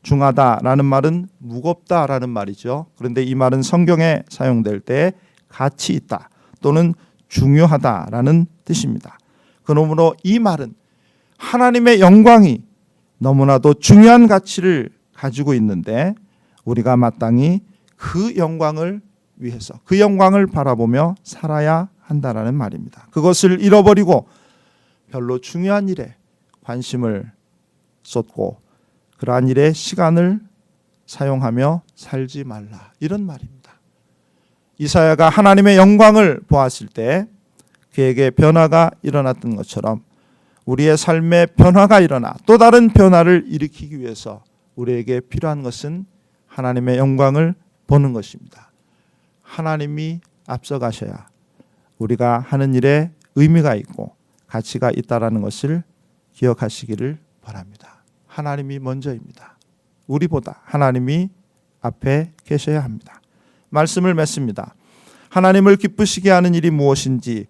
중하다라는 말은 무겁다라는 말이죠. 그런데 이 말은 성경에 사용될 때 가치 있다 또는 중요하다라는 뜻입니다. 그러므로 이 말은 하나님의 영광이 너무나도 중요한 가치를 가지고 있는데 우리가 마땅히 그 영광을 위해서 그 영광을 바라보며 살아야 한다라는 말입니다. 그것을 잃어버리고 별로 중요한 일에 관심을 쏟고 그러한 일에 시간을 사용하며 살지 말라, 이런 말입니다. 이사야가 하나님의 영광을 보았을 때 그에게 변화가 일어났던 것처럼 우리의 삶에 변화가 일어나 또 다른 변화를 일으키기 위해서 우리에게 필요한 것은 하나님의 영광을 보는 것입니다. 하나님이 앞서가셔야 우리가 하는 일에 의미가 있고 가치가 있다라는 것을 기억하시기를 바랍니다. 하나님이 먼저입니다. 우리보다 하나님이 앞에 계셔야 합니다. 말씀을 맺습니다. 하나님을 기쁘시게 하는 일이 무엇인지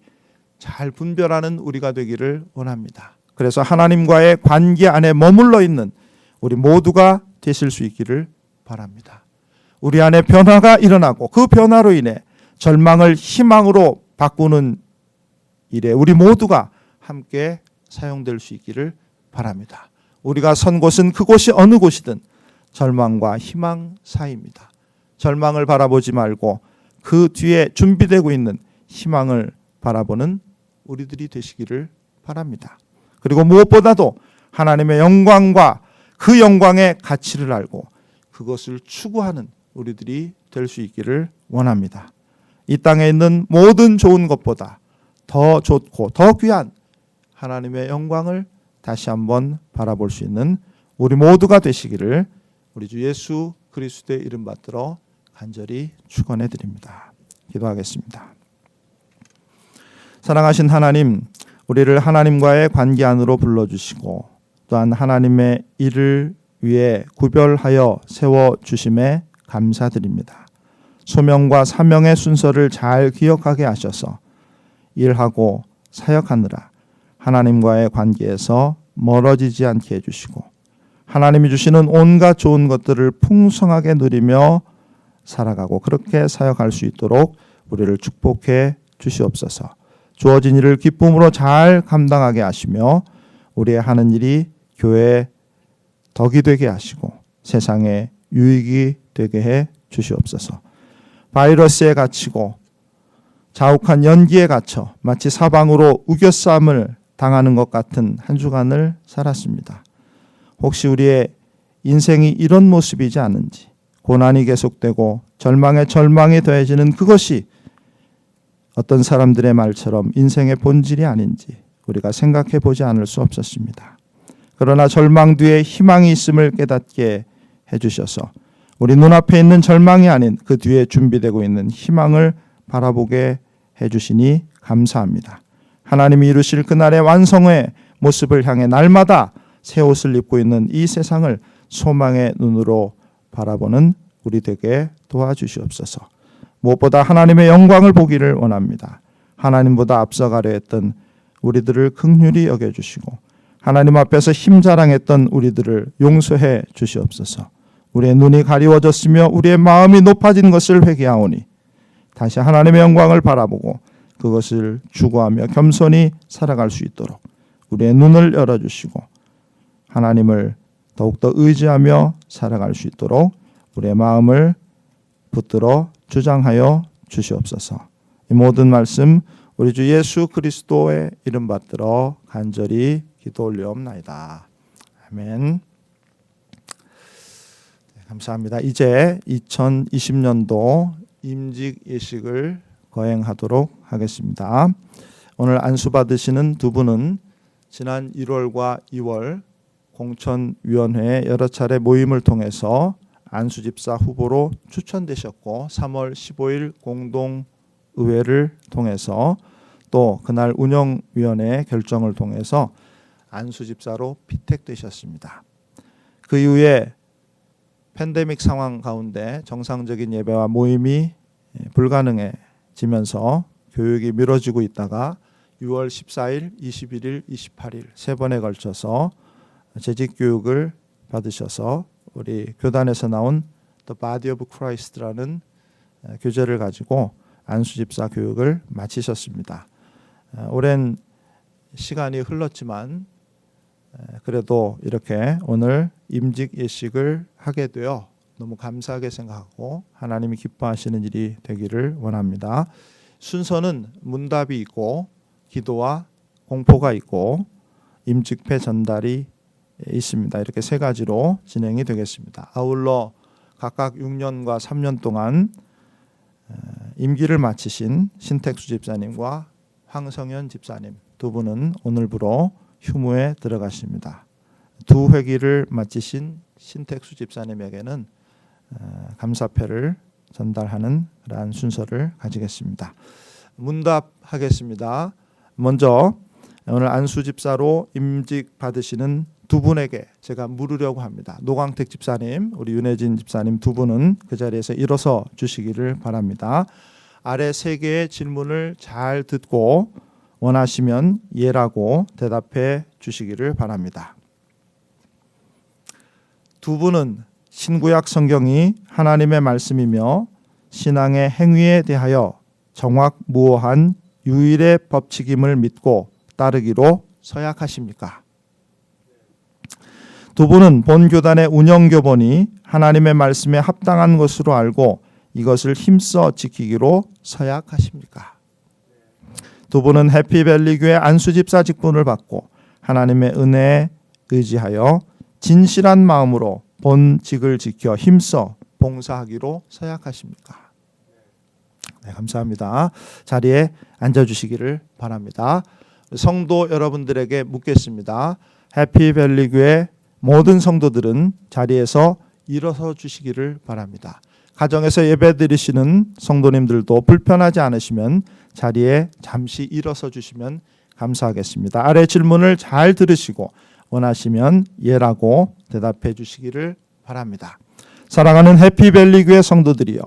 잘 분별하는 우리가 되기를 원합니다. 그래서 하나님과의 관계 안에 머물러 있는 우리 모두가 되실 수 있기를 바랍니다. 우리 안에 변화가 일어나고 그 변화로 인해 절망을 희망으로 바꾸는 일에 우리 모두가 함께 사용될 수 있기를 바랍니다. 우리가 선 곳은 그곳이 어느 곳이든 절망과 희망 사이입니다. 절망을 바라보지 말고 그 뒤에 준비되고 있는 희망을 바라보는 우리들이 되시기를 바랍니다. 그리고 무엇보다도 하나님의 영광과 그 영광의 가치를 알고 그것을 추구하는 우리들이 될 수 있기를 원합니다. 이 땅에 있는 모든 좋은 것보다 더 좋고 더 귀한 하나님의 영광을 다시 한번 바라볼 수 있는 우리 모두가 되시기를 우리 주 예수 그리스도의 이름 받들어 간절히 축원해 드립니다. 기도하겠습니다. 사랑하신 하나님, 우리를 하나님과의 관계 안으로 불러주시고 또한 하나님의 일을 위해 구별하여 세워주심에 감사드립니다. 소명과 사명의 순서를 잘 기억하게 하셔서 일하고 사역하느라 하나님과의 관계에서 멀어지지 않게 해주시고 하나님이 주시는 온갖 좋은 것들을 풍성하게 누리며 살아가고 그렇게 사역할 수 있도록 우리를 축복해 주시옵소서. 주어진 일을 기쁨으로 잘 감당하게 하시며 우리의 하는 일이 교회의 덕이 되게 하시고 세상에 유익이 되게 해 주시옵소서. 바이러스에 갇히고 자욱한 연기에 갇혀 마치 사방으로 우겨싸움을 당하는 것 같은 한 주간을 살았습니다. 혹시 우리의 인생이 이런 모습이지 않은지, 고난이 계속되고 절망에 절망이 더해지는 그것이 어떤 사람들의 말처럼 인생의 본질이 아닌지 우리가 생각해 보지 않을 수 없었습니다. 그러나 절망 뒤에 희망이 있음을 깨닫게 해주셔서 우리 눈앞에 있는 절망이 아닌 그 뒤에 준비되고 있는 희망을 바라보게 해주시니 감사합니다. 하나님이 이루실 그날의 완성의 모습을 향해 날마다 새 옷을 입고 있는 이 세상을 소망의 눈으로 바라보는 우리 되게 도와주시옵소서. 무엇보다 하나님의 영광을 보기를 원합니다. 하나님보다 앞서가려 했던 우리들을 긍휼히 여겨주시고 하나님 앞에서 힘자랑했던 우리들을 용서해 주시옵소서. 우리의 눈이 가리워졌으며 우리의 마음이 높아진 것을 회개하오니 다시 하나님의 영광을 바라보고 그것을 추구하며 겸손히 살아갈 수 있도록 우리의 눈을 열어주시고 하나님을 더욱더 의지하며 살아갈 수 있도록 우리의 마음을 붙들어 주장하여 주시옵소서. 이 모든 말씀 우리 주 예수 그리스도의 이름 받들어 간절히 기도 올리옵나이다. 아멘. 감사합니다. 이제 2020년도 임직 예식을 거행하도록 하겠습니다. 오늘 안수 받으시는 두 분은 지난 1월과 2월 공천위원회의 여러 차례 모임을 통해서 안수집사 후보로 추천되셨고 3월 15일 공동의회를 통해서 또 그날 운영위원회의 결정을 통해서 안수집사로 피택되셨습니다. 그 이후에 팬데믹 상황 가운데 정상적인 예배와 모임이 불가능해지면서 교육이 미뤄지고 있다가 6월 14일, 21일, 28일 세 번에 걸쳐서 재직 교육을 받으셔서 우리 교단에서 나온 The Body of Christ라는 교재를 가지고 안수집사 교육을 마치셨습니다. 오랜 시간이 흘렀지만 그래도 이렇게 오늘 임직 예식을 하게 되어 너무 감사하게 생각하고 하나님이 기뻐하시는 일이 되기를 원합니다. 순서는 문답이 있고 기도와 공포가 있고 임직패 전달이 있습니다. 이렇게 세 가지로 진행이 되겠습니다. 아울러 각각 6년과 3년 동안 임기를 마치신 신택수 집사님과 황성현 집사님 두 분은 오늘부로 휴무에 들어가십니다. 두 회기를 마치신 신택수 집사님에게는 감사패를 전달하는 그러한 순서를 가지겠습니다. 문답하겠습니다. 먼저 오늘 안수 집사로 임직 받으시는 두 분에게 제가 물으려고 합니다. 노광택 집사님, 우리 윤혜진 집사님 두 분은 그 자리에서 일어서 주시기를 바랍니다. 아래 세 개의 질문을 잘 듣고 원하시면 예라고 대답해 주시기를 바랍니다. 두 분은 신구약 성경이 하나님의 말씀이며 신앙의 행위에 대하여 정확무오한 유일의 법칙임을 믿고 따르기로 서약하십니까? 두 분은 본 교단의 운영 교본이 하나님의 말씀에 합당한 것으로 알고 이것을 힘써 지키기로 서약하십니까? 두 분은 해피밸리 교회 안수집사 직분을 받고 하나님의 은혜에 의지하여 진실한 마음으로 본직을 지켜 힘써 봉사하기로 서약하십니까? 네, 감사합니다. 자리에 앉아주시기를 바랍니다. 성도 여러분들에게 묻겠습니다. 해피밸리 교회 모든 성도들은 자리에서 일어서 주시기를 바랍니다. 가정에서 예배 드리시는 성도님들도 불편하지 않으시면 자리에 잠시 일어서 주시면 감사하겠습니다. 아래 질문을 잘 들으시고 원하시면 예라고 대답해 주시기를 바랍니다. 사랑하는 해피밸리 교회 성도들이여,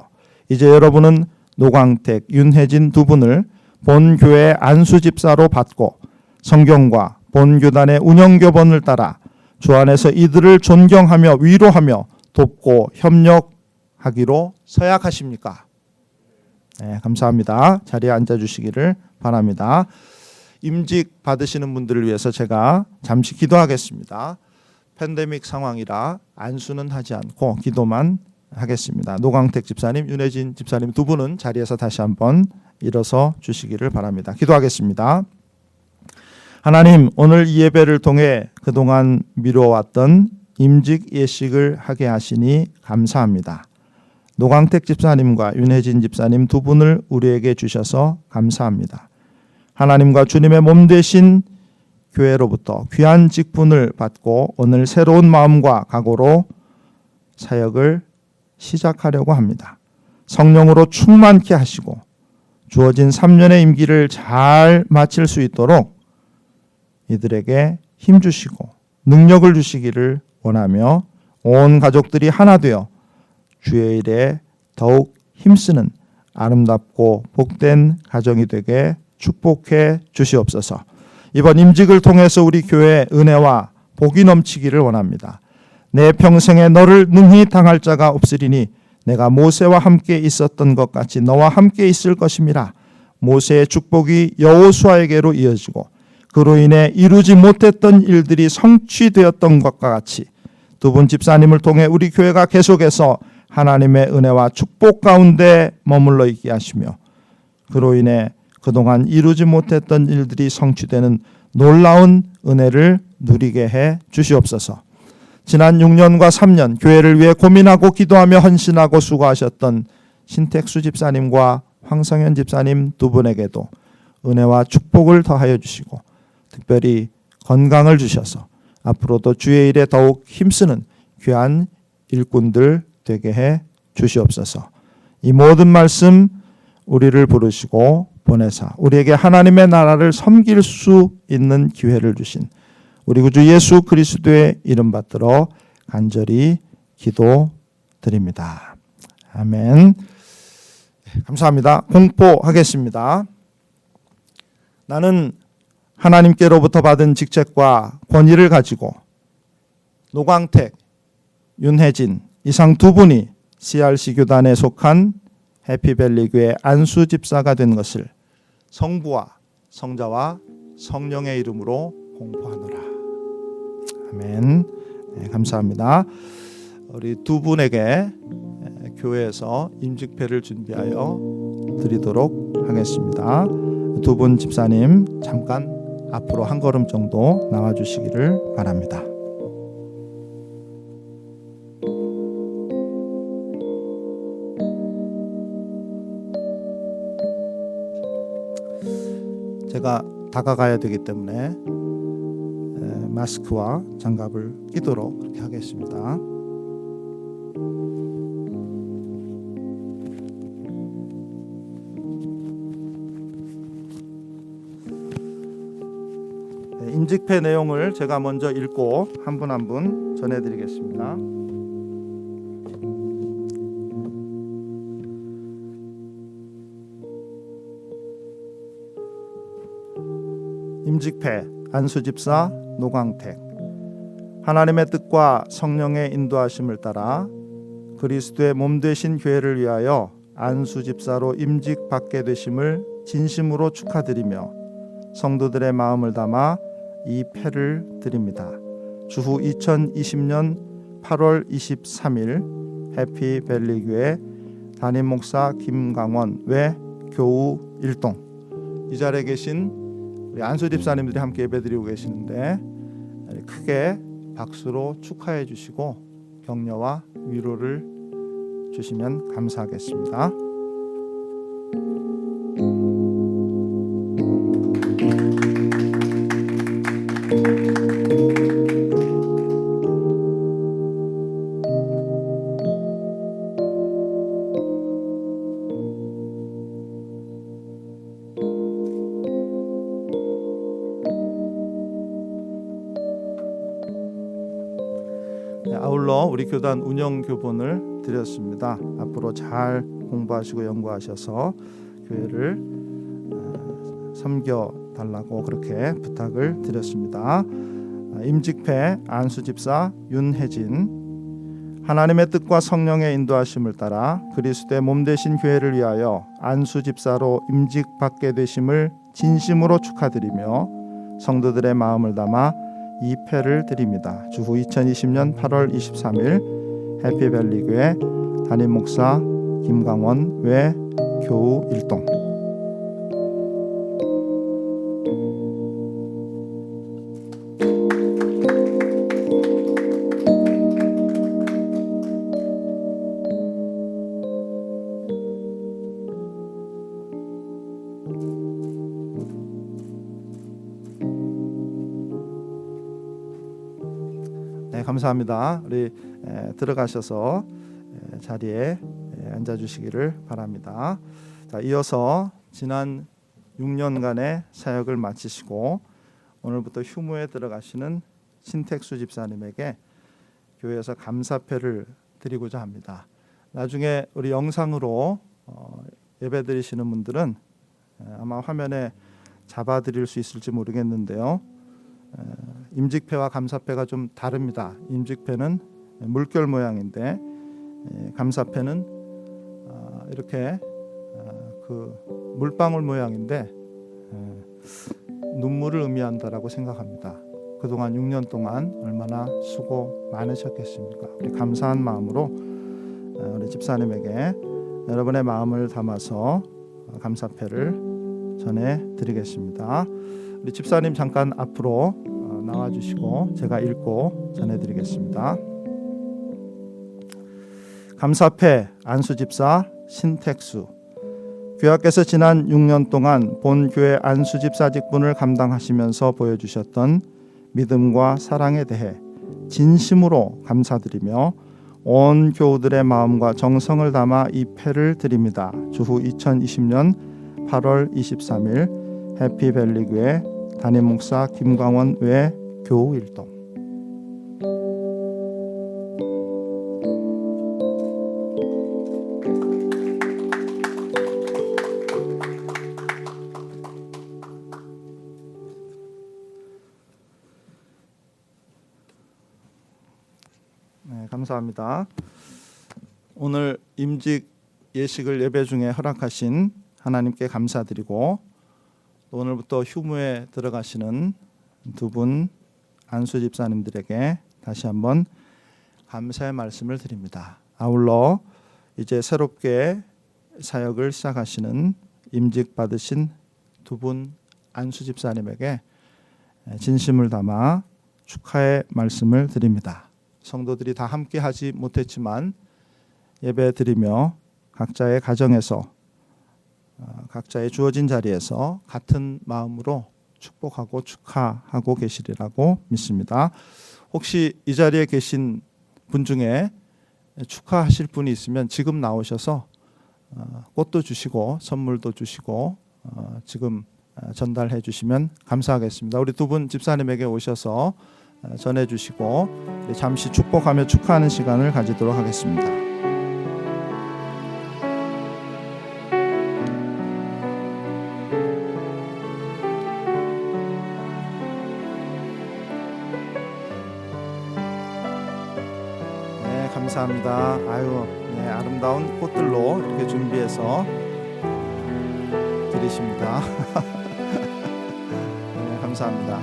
이제 여러분은 노광택, 윤혜진 두 분을 본교회 안수집사로 받고 성경과 본교단의 운영교본을 따라 주 안에서 이들을 존경하며 위로하며 돕고 협력하기로 서약하십니까? 네, 감사합니다. 자리에 앉아주시기를 바랍니다. 임직 받으시는 분들을 위해서 제가 잠시 기도하겠습니다. 팬데믹 상황이라 안수는 하지 않고 기도만 하겠습니다. 노광택 집사님, 윤혜진 집사님 두 분은 자리에서 다시 한번 일어서 주시기를 바랍니다. 기도하겠습니다. 하나님, 오늘 이 예배를 통해 그동안 미뤄왔던 임직 예식을 하게 하시니 감사합니다. 노광택 집사님과 윤혜진 집사님 두 분을 우리에게 주셔서 감사합니다. 하나님과 주님의 몸 되신 교회로부터 귀한 직분을 받고 오늘 새로운 마음과 각오로 사역을 시작하려고 합니다. 성령으로 충만케 하시고 주어진 3년의 임기를 잘 마칠 수 있도록 이들에게 힘 주시고 능력을 주시기를 원하며 온 가족들이 하나 되어 주의 일에 더욱 힘쓰는 아름답고 복된 가정이 되게 축복해 주시옵소서. 이번 임직을 통해서 우리 교회의 은혜와 복이 넘치기를 원합니다. 내 평생에 너를 능히 당할 자가 없으리니 내가 모세와 함께 있었던 것 같이 너와 함께 있을 것임이라. 모세의 축복이 여호수아에게로 이어지고 그로 인해 이루지 못했던 일들이 성취되었던 것과 같이 두 분 집사님을 통해 우리 교회가 계속해서 하나님의 은혜와 축복 가운데 머물러 있게 하시며 그로 인해 그동안 이루지 못했던 일들이 성취되는 놀라운 은혜를 누리게 해 주시옵소서. 지난 6년과 3년 교회를 위해 고민하고 기도하며 헌신하고 수고하셨던 신택수 집사님과 황성현 집사님 두 분에게도 은혜와 축복을 더하여 주시고 특별히 건강을 주셔서 앞으로도 주의 일에 더욱 힘쓰는 귀한 일꾼들 되게 해 주시옵소서. 이 모든 말씀 우리를 부르시고 보내사 우리에게 하나님의 나라를 섬길 수 있는 기회를 주신 우리 구주 예수 그리스도의 이름 받들어 간절히 기도드립니다. 아멘. 감사합니다. 공포하겠습니다. 나는 하나님께로부터 받은 직책과 권위를 가지고 노광택, 윤혜진 이상 두 분이 CRC 교단에 속한 해피밸리 교회 안수 집사가 된 것을 성부와 성자와 성령의 이름으로 공포하노라. 아멘. 네, 감사합니다. 우리 두 분에게 교회에서 임직패를 준비하여 드리도록 하겠습니다. 두 분 집사님 잠깐 앞으로 한 걸음 정도 나와 주시기를 바랍니다. 제가 다가가야 되기 때문에 마스크와 장갑을 끼도록 그렇게 하겠습니다. 임직패 내용을 제가 먼저 읽고 한 분 한 분 전해드리겠습니다. 임직패, 안수집사, 노광택. 하나님의 뜻과 성령의 인도하심을 따라 그리스도의 몸 되신 교회를 위하여 안수집사로 임직받게 되심을 진심으로 축하드리며 성도들의 마음을 담아 이 패를 드립니다. 주후 2020년 8월 23일 해피밸리교회 담임 목사 김강원 외 교우 1동. 이 자리에 계신 우리 안수 집사님들이 함께 예배드리고 계시는데 크게 박수로 축하해 주시고 격려와 위로를 주시면 감사하겠습니다. 아울러 우리 교단 운영 교본을 드렸습니다. 앞으로 잘 공부하시고 연구하셔서 교회를 섬겨 달라고 그렇게 부탁을 드렸습니다. 임직패 안수집사 윤혜진. 하나님의 뜻과 성령의 인도하심을 따라 그리스도의 몸 되신 교회를 위하여 안수집사로 임직받게 되심을 진심으로 축하드리며 성도들의 마음을 담아 이 패를 드립니다. 주후 2020년 8월 23일 해피밸리교회 담임 목사 김강원 외 교우 1동. 네, 감사합니다. 우리 들어가셔서 자리에 앉아주시기를 바랍니다. 자, 이어서 지난 6년간의 사역을 마치시고 오늘부터 휴무에 들어가시는 신택수 집사님에게 교회에서 감사패를 드리고자 합니다. 나중에 우리 영상으로 예배드리시는 분들은 아마 화면에 잡아드릴 수 있을지 모르겠는데요. 임직패와 감사패가 좀 다릅니다. 임직패는 물결 모양인데 감사패는 이렇게 그 물방울 모양인데 눈물을 의미한다라고 생각합니다. 그동안 6년 동안 얼마나 수고 많으셨겠습니까? 우리 감사한 마음으로 우리 집사님에게 여러분의 마음을 담아서 감사패를 전해드리겠습니다. 우리 집사님 잠깐 앞으로 나와주시고 제가 읽고 전해드리겠습니다. 감사패 안수집사 신택수. 교회께서 지난 6년 동안 본교회 안수집사 직분을 감당하시면서 보여주셨던 믿음과 사랑에 대해 진심으로 감사드리며 온 교우들의 마음과 정성을 담아 이 패를 드립니다. 주후 2020년 8월 23일 해피밸리교회 담임 목사 김광원 외 교우 1동. 네, 감사합니다. 오늘 임직 예식을 예배 중에 허락하신 하나님께 감사드리고 오늘부터 휴무에 들어가시는 두 분 안수 집사님들에게 다시 한번 감사의 말씀을 드립니다. 아울러 이제 새롭게 사역을 시작하시는 임직 받으신 두 분 안수 집사님에게 진심을 담아 축하의 말씀을 드립니다. 성도들이 다 함께 하지 못했지만 예배 드리며 각자의 가정에서 각자의 주어진 자리에서 같은 마음으로 축복하고 축하하고 계시리라고 믿습니다. 혹시 이 자리에 계신 분 중에 축하하실 분이 있으면 지금 나오셔서 꽃도 주시고 선물도 주시고 지금 전달해 주시면 감사하겠습니다. 우리 두 분 집사님에게 오셔서 전해 주시고 잠시 축복하며 축하하는 시간을 가지도록 하겠습니다. 감사합니다. 아유, 네, 아름다운 꽃들로 이렇게 준비해서 드리십니다. 네, 감사합니다.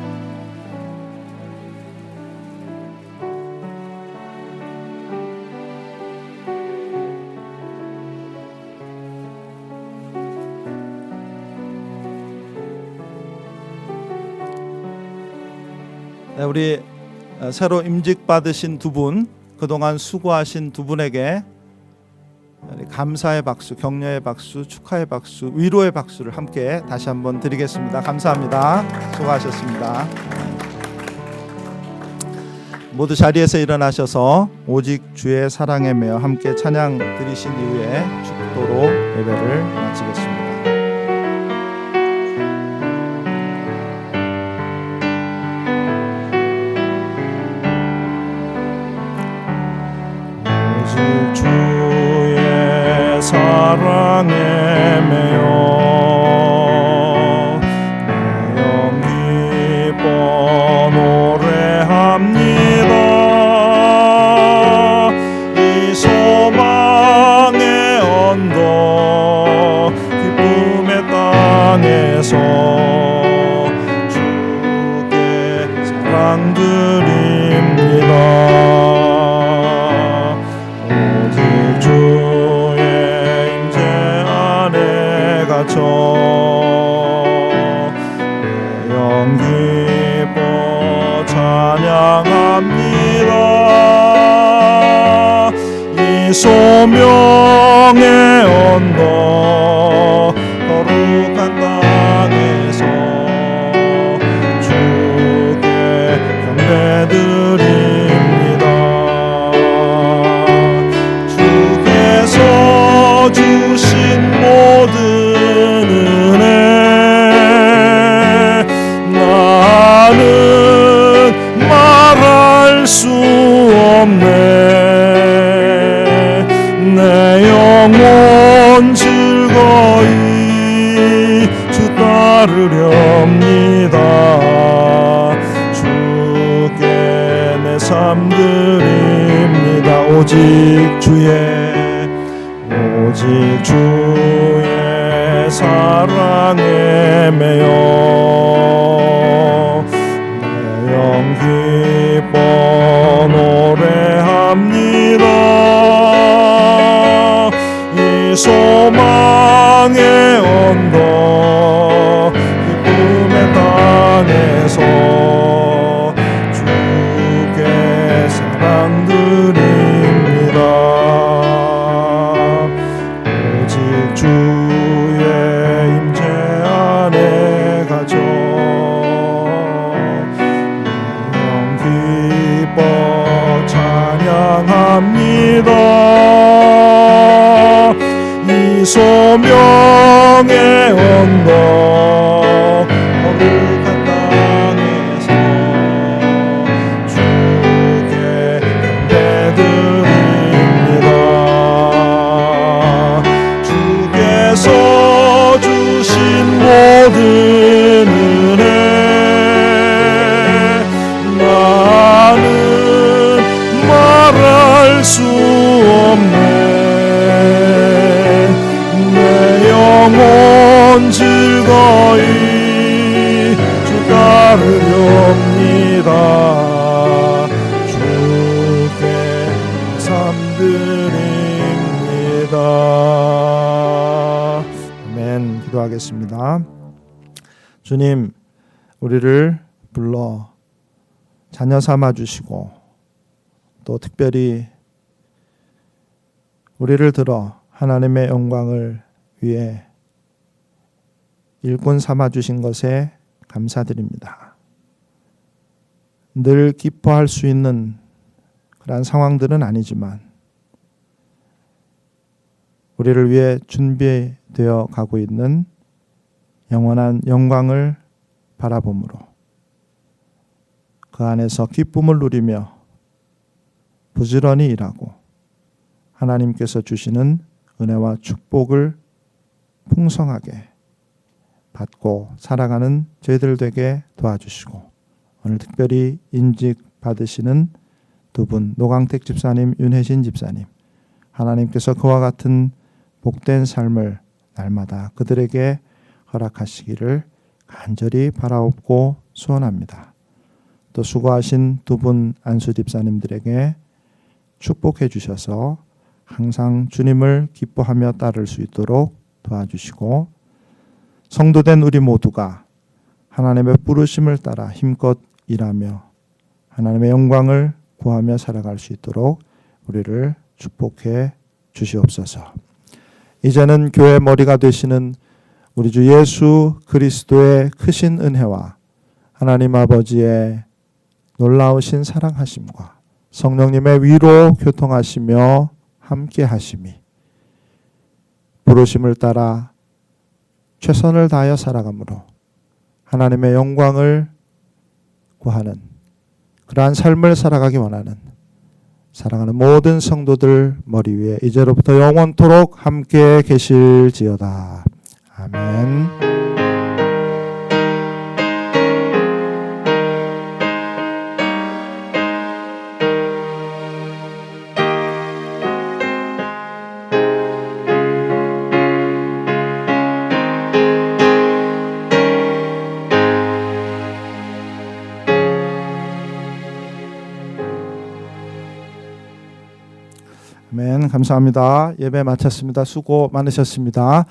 네, 우리 새로 임직 받으신 두 분, 그동안 수고하신 두 분에게 감사의 박수, 격려의 박수, 축하의 박수, 위로의 박수를 함께 다시 한번 드리겠습니다. 감사합니다. 수고하셨습니다. 모두 자리에서 일어나셔서 오직 주의 사랑에 매여 함께 찬양 드리신 이후에 축도로 예배를 마치겠습니다. 오직 주의 사랑에 매여 내 영 기뻐 노래합니다. 이 소망의 언덕 기쁨의 땅에서 주께 사랑 드립니다. 내 영 기뻐 찬양합니다. 이 소명의 언덕 거룩한 땅에서 주께 경배드립니다. 주께서 주신 모든 은혜 나는 말할 수 없네. 내 영혼 즐거이 주 따르렵니다. 주께 내 삶 드립니다. 오직 주의 사랑에 매여 내 영 기뻐 노래합니다. 이 소망의 언덕 기쁨의 땅에서 주께 사랑 드립니다. 주의 임재 안에 가져 내 영 기뻐 찬양합니다. 이 소명의 언덕 거룩한 땅에서 주께 경배드립니다. 주께서 주신 모든 은혜 나는 말할 수 없네. 내 영혼 즐거이 주 따르렵니다. 주께 삶 드립니다. 아멘. 기도하겠습니다. 주님, 우리를 불러 자녀 삼아 주시고 또 특별히 우리를 들어 하나님의 영광을 위해 일꾼 삼아 주신 것에 감사드립니다. 늘 기뻐할 수 있는 그러한 상황들은 아니지만 우리를 위해 준비되어 가고 있는 영원한 영광을 바라봄으로 그 안에서 기쁨을 누리며 부지런히 일하고 하나님께서 주시는 은혜와 축복을 풍성하게 받고 살아가는 저희들 되게 도와주시고 오늘 특별히 임직 받으시는 두 분, 노강택 집사님, 윤혜신 집사님, 하나님께서 그와 같은 복된 삶을 날마다 그들에게 허락하시기를 간절히 바라옵고 소원합니다. 또 수고하신 두 분 안수 집사님들에게 축복해 주셔서 항상 주님을 기뻐하며 따를 수 있도록 도와주시고, 성도된 우리 모두가 하나님의 부르심을 따라 힘껏 일하며 하나님의 영광을 구하며 살아갈 수 있도록 우리를 축복해 주시옵소서. 이제는 교회 머리가 되시는 우리 주 예수 그리스도의 크신 은혜와 하나님 아버지의 놀라우신 사랑하심과 성령님의 위로 교통하시며 함께 하심이, 부르심을 따라 최선을 다하여 살아감으로 하나님의 영광을 구하는 그러한 삶을 살아가기 원하는 사랑하는 모든 성도들 머리 위에 이제로부터 영원토록 함께 계실지어다. 아멘. 아멘. 감사합니다. 예배 마쳤습니다. 수고 많으셨습니다.